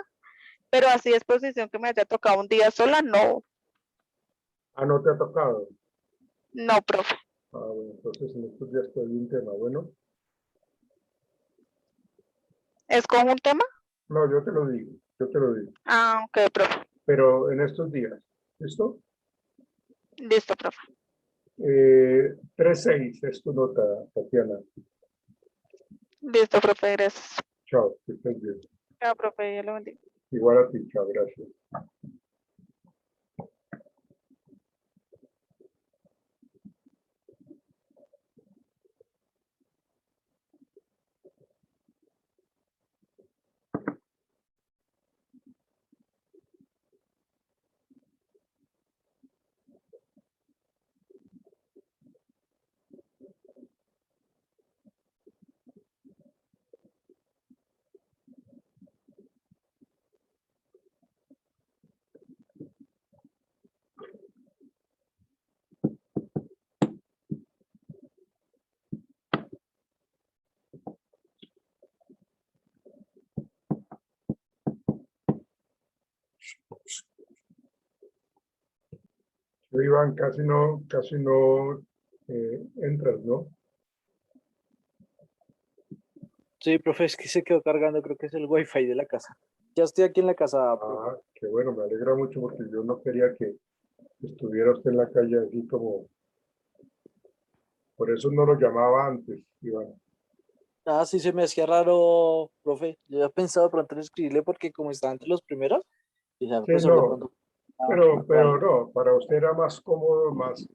pero así exposición que me haya tocado un día sola, no, Ah, ¿no te ha tocado? no, profe. Ah, bueno, entonces en estos días te doy un tema, bueno. ¿Es con un tema? No, yo te lo digo, yo te lo digo. Ah, ok, profe. Pero en estos días, ¿listo? Listo, profe. 3-6 es tu nota, Tatiana. Listo, profe, gracias. Chao, que estés bien. Chao, profe, ya lo bendiga. Igual a ti, chao, gracias. Iván, casi no entras, ¿no? Sí, profe, es que se quedó cargando, creo que es el wifi de la casa. Ya estoy aquí en la casa, profe. Ah, qué bueno, me alegra mucho porque yo no quería que estuviera usted en la calle así como, por eso no lo llamaba antes, Iván. Ah, sí, se me hacía raro, profe. Yo había pensado de pronto en escribirle porque como estaba entre los primeros, dije, "Ah, Sí, profesor, de no, pronto. pero no, para usted era más cómodo, más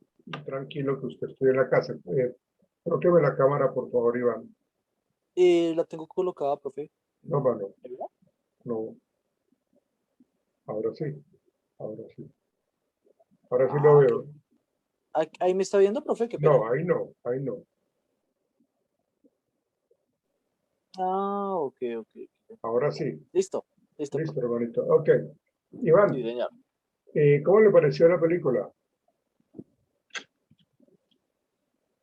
tranquilo que usted estuviera en la casa. Tóqueme la cámara, por favor, Iván. La tengo colocada, profe. No, mano, ¿Me ayuda? no, ahora sí, ahora sí. Ahora sí lo Ah, ok. veo. Ahí me está viendo, profe, qué pena. No, ahí no, ahí no. Ah, ok, ok. Ahora sí. Listo, listo, Listo, profe. hermanito. Ok. Sí, Iván, señor. ¿cómo le pareció la película?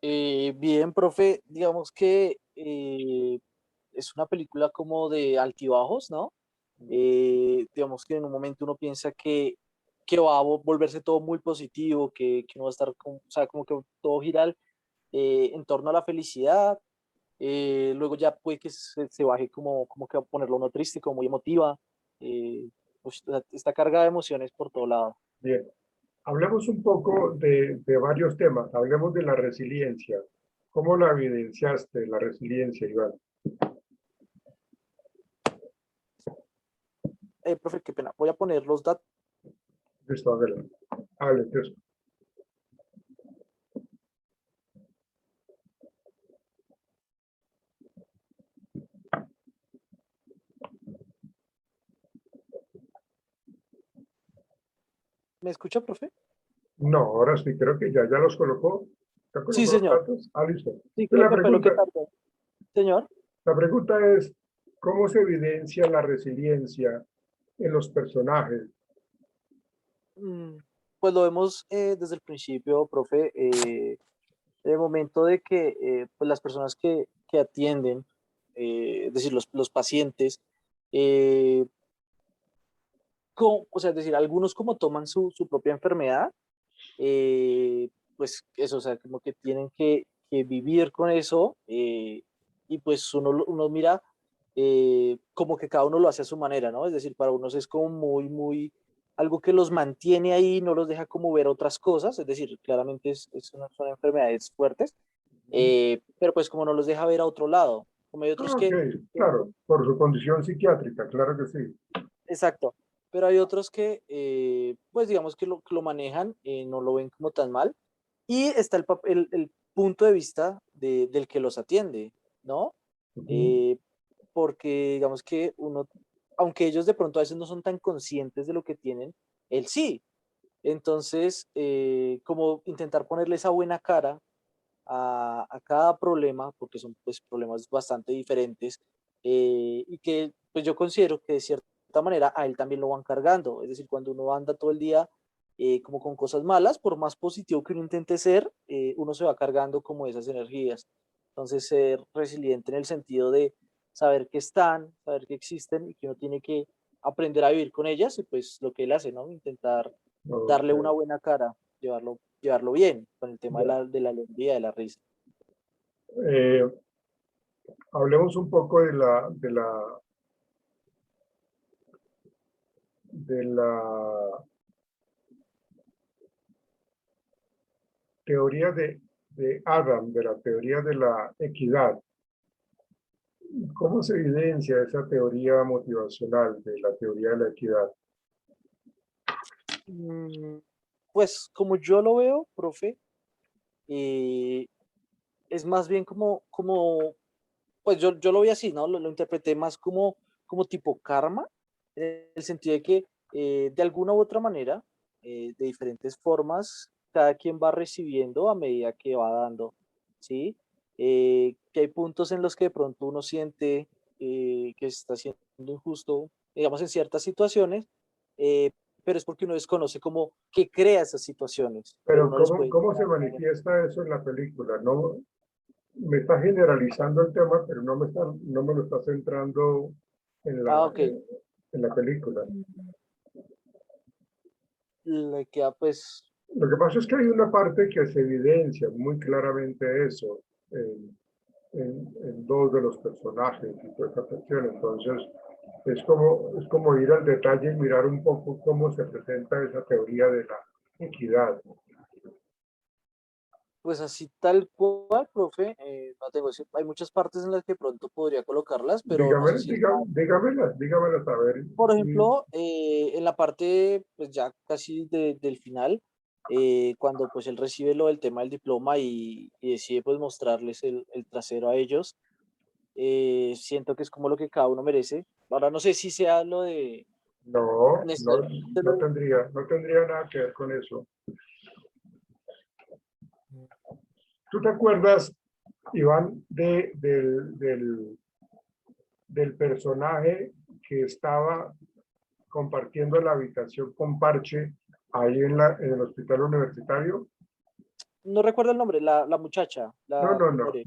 Bien, profe, digamos que es una película como de altibajos, ¿no? Digamos que en un momento uno piensa que va a volverse todo muy positivo, que uno va a estar, o sea, como que todo gira en torno a la felicidad. Luego ya puede que se baje como que va a ponerlo uno triste, como muy emotiva. Pues, está cargada de emociones por todo lado. Bien. Hablemos un poco de varios temas. Hablemos de la resiliencia. ¿Cómo la evidenciaste, la resiliencia, Iván? Profe, qué pena. Voy a poner los datos. Listo, adelante. Hable, entonces. ¿Me escucha, profe? No, ahora sí, creo que ya los colocó. ¿Ya Sí, colocó los señor. datos? Ah, listo. Sí, Entonces, que fue lo que tardó. Señor. la pregunta es, ¿cómo se evidencia la resiliencia en los personajes? Mm, Pues lo vemos desde el principio, profe, en el momento de que pues las personas que atienden, es decir, los pacientes, eh, o sea, es decir, algunos como toman su propia enfermedad, pues eso, o sea, como que tienen que vivir con eso y pues uno mira como que cada uno lo hace a su manera, ¿no? Es decir, para unos es como algo que los mantiene ahí, no los deja como ver otras cosas, es decir, claramente son enfermedades fuertes, pero pues como no los deja ver a otro lado, como hay otros Ah, ok, claro, por su condición psiquiátrica, claro que sí. exacto, pero hay otros que pues digamos que lo manejan, no lo ven como tan mal, y está el punto de vista del que los atiende, ¿no? Ujú. Eh, Porque digamos que uno, aunque ellos de pronto a veces no son tan conscientes de lo que tienen, él sí. Entonces, como intentar ponerle esa buena cara a cada problema, porque son pues problemas bastante diferentes, y que pues yo considero que de cierta manera a él también lo van cargando, es decir, cuando uno anda todo el día como con cosas malas, por más positivo que uno intente ser, uno se va cargando como esas energías. Entonces, ser resiliente en el sentido de saber que están, saber que existen y que uno tiene que aprender a vivir con ellas y pues lo que él hace, ¿no? Intentar Ok, darle una buena cara, llevarlo bien con el tema de ya. la alegría, de la risa. Eh, hablemos un poco de la teoría de Adam, de la teoría de la equidad. ¿Cómo se evidencia esa teoría motivacional de la teoría de la equidad? Mm, Pues como yo lo veo, profe, eh, es más bien pues yo lo vi así, ¿no? Lo interpreté más como tipo karma, en el sentido de que de alguna u otra manera, de diferentes formas, cada quien va recibiendo a medida que va dando, ¿sí? Que hay puntos en los que de pronto uno siente que se está siendo injusto, digamos, en ciertas situaciones, eh, pero es porque uno desconoce cómo que crea esas situaciones, pero Pero uno les puede ¿cómo se llegar a manifiesta eso en la película? No, me está generalizando el tema, pero no me lo está centrando en Ah, ok. en la película. Le queda pues Lo que pasa es que hay una parte que se evidencia muy claramente eso en dos de los personajes y toda esta cuestión. Entonces, es como ir al detalle y mirar un poco cómo se presenta esa teoría de la equidad. Pues así tal cual, profe, no tengo, hay muchas partes en las que pronto podría colocarlas, pero no sé si está. Dígamelas a ver. Por ejemplo, en la parte, pues ya casi del final, cuando pues él recibe lo del tema del diploma y decide pues mostrarles el trasero a ellos, siento que es como lo que cada uno merece. Ahora no sé si sea lo de No necesariamente tendría nada que ver con eso. ¿Tú te acuerdas, Iván, del personaje que estaba compartiendo la habitación con Parche ahí en el hospital universitario? no recuerdo el nombre, la muchacha, la mujer.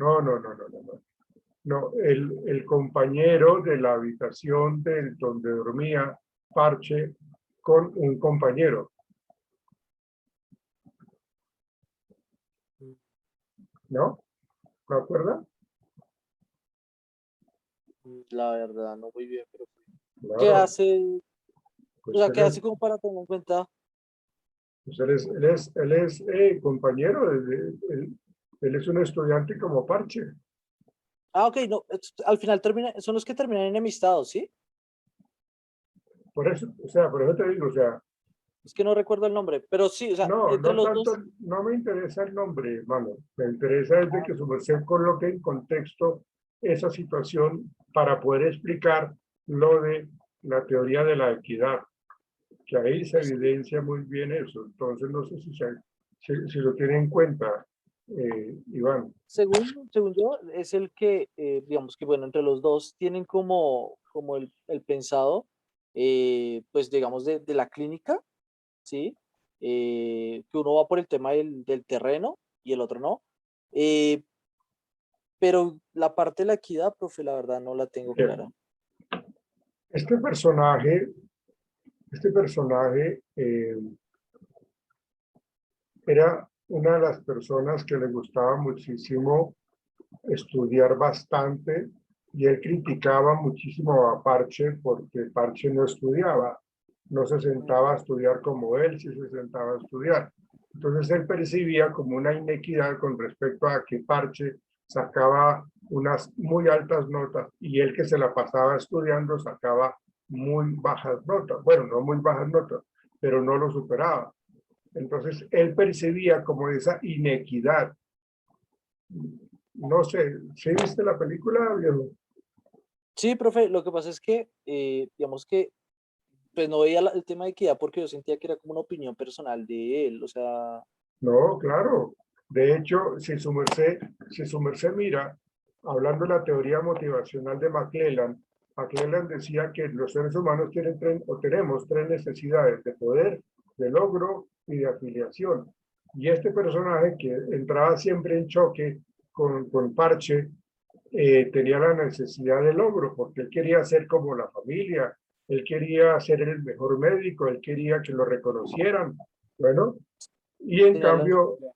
No, el compañero de la habitación donde dormía Parche con un compañero. ¿No? ¿Me acuerdas? La verdad, no muy bien, pero Claro, ¿qué hace? pues O sea, ¿qué hace como para tener en cuenta? pues él es compañero, él es un estudiante como Parche. Ah, ok, no, al final son los que terminan enemistados, ¿sí? Por eso, por eso te digo, Es que no recuerdo el nombre, pero sí, o sea, entre no los tanto, dos, no me interesa el nombre, hermano. Me interesa es de que su merced coloque en contexto esa situación para poder explicar lo de la teoría de la equidad, que ahí se pues, evidencia muy bien eso. Entonces, no sé si lo tiene en cuenta, Iván. según yo, es el que, digamos que, bueno, entre los dos tienen como el pensado, pues, digamos, de la clínica, ¿sí? Que uno va por el tema del terreno y el otro no. Eh, pero la parte de la equidad, profe, la verdad no la tengo clara. Este personaje, era una de las personas que le gustaba muchísimo estudiar bastante y él criticaba muchísimo a Parche porque Parche no estudiaba, no se sentaba a estudiar como él, sí se sentaba a estudiar. Entonces él percibía como una inequidad con respecto a que Parche sacaba unas muy altas notas y él que se la pasaba estudiando sacaba muy bajas notas. Bueno, no muy bajas notas, pero no lo superaba. Entonces él percibía como esa inequidad. No sé, ¿sí viste la película, viejo? Sí, profe, lo que pasa es que, digamos que, pues no veía el tema de equidad porque yo sentía que era como una opinión personal de él, o sea, No, claro. De hecho, si su merced mira, hablando de la teoría motivacional de McClellan decía que los seres humanos tenemos tres necesidades: de poder, de logro y de afiliación. Y este personaje que entraba siempre en choque con Parche, tenía la necesidad de logro, porque él quería ser como la familia, él quería ser el mejor médico, él quería que lo reconocieran. Bueno, y tenía la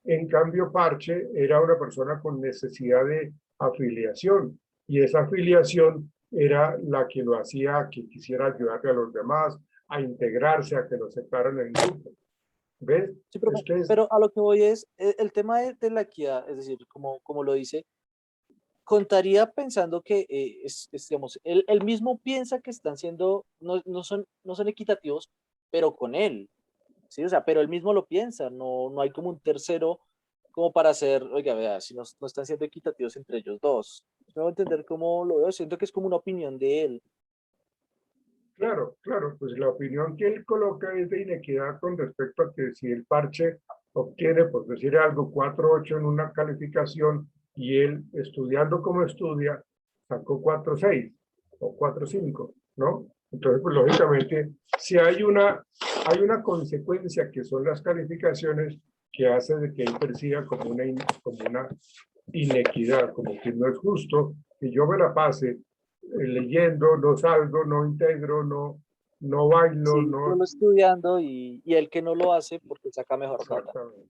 en cambio Parche era una persona con necesidad de afiliación, y esa afiliación era la que lo hacía que quisiera ayudarle a los demás, a integrarse, a que lo aceptaran en el grupo. ¿Ves? Sí, profe, Es que es, pero a lo que voy es el tema de la equidad, es decir, como lo dice, contaría pensando que, digamos, él mismo piensa que están siendo, no son equitativos, pero con él, ¿sí? O sea, pero él mismo lo piensa, no hay como un tercero como para hacer, oiga, vea, si no están siendo equitativos entre ellos dos. No voy a entender cómo lo veo, siento que es como una opinión de él. claro, pues la opinión que él coloca es de inequidad con respecto a que si el Parche obtiene, por decir algo, 4.8 en una calificación y él, estudiando como estudia, sacó 4.6 o 4.5, ¿no? Entonces, pues lógicamente, si hay una consecuencia que son las calificaciones que hace de que él perciba como una inequidad, como que no es justo que yo me la pase leyendo, no salgo, no integro, no bailo, Sí, no. solo estudiando y el que no lo hace porque saca mejor nota. Exactamente.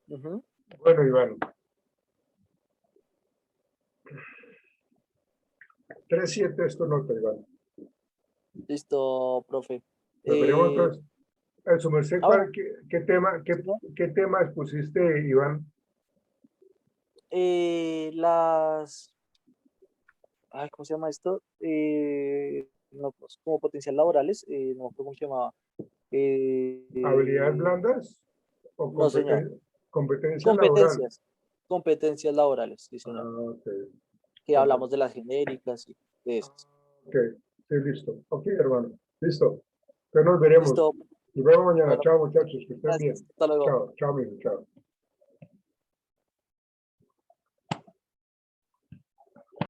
Ujú. Bueno, Iván. 3-7 es tu nota, Iván. Listo, profe. Veremos entonces. En su merced, ahora, ¿qué tema, ¿no? qué tema expusiste, Iván? ¿Cómo se llama esto? No, pues, como potencial laborales, no me acuerdo cómo se llamaba. ¿Habilidades blandas o No, señor. competencia laboral? Competencias laborales, sí, Ah, señor. ok. Que hablamos de las genéricas y de esas. Ok, sí, listo. Ok, hermano. Listo. Entonces nos veremos. Listo. Nos vemos mañana. Bueno, Chao, muchachos. Que estén bien. gracias. Hasta luego. Chao, chao, mijo. Chao.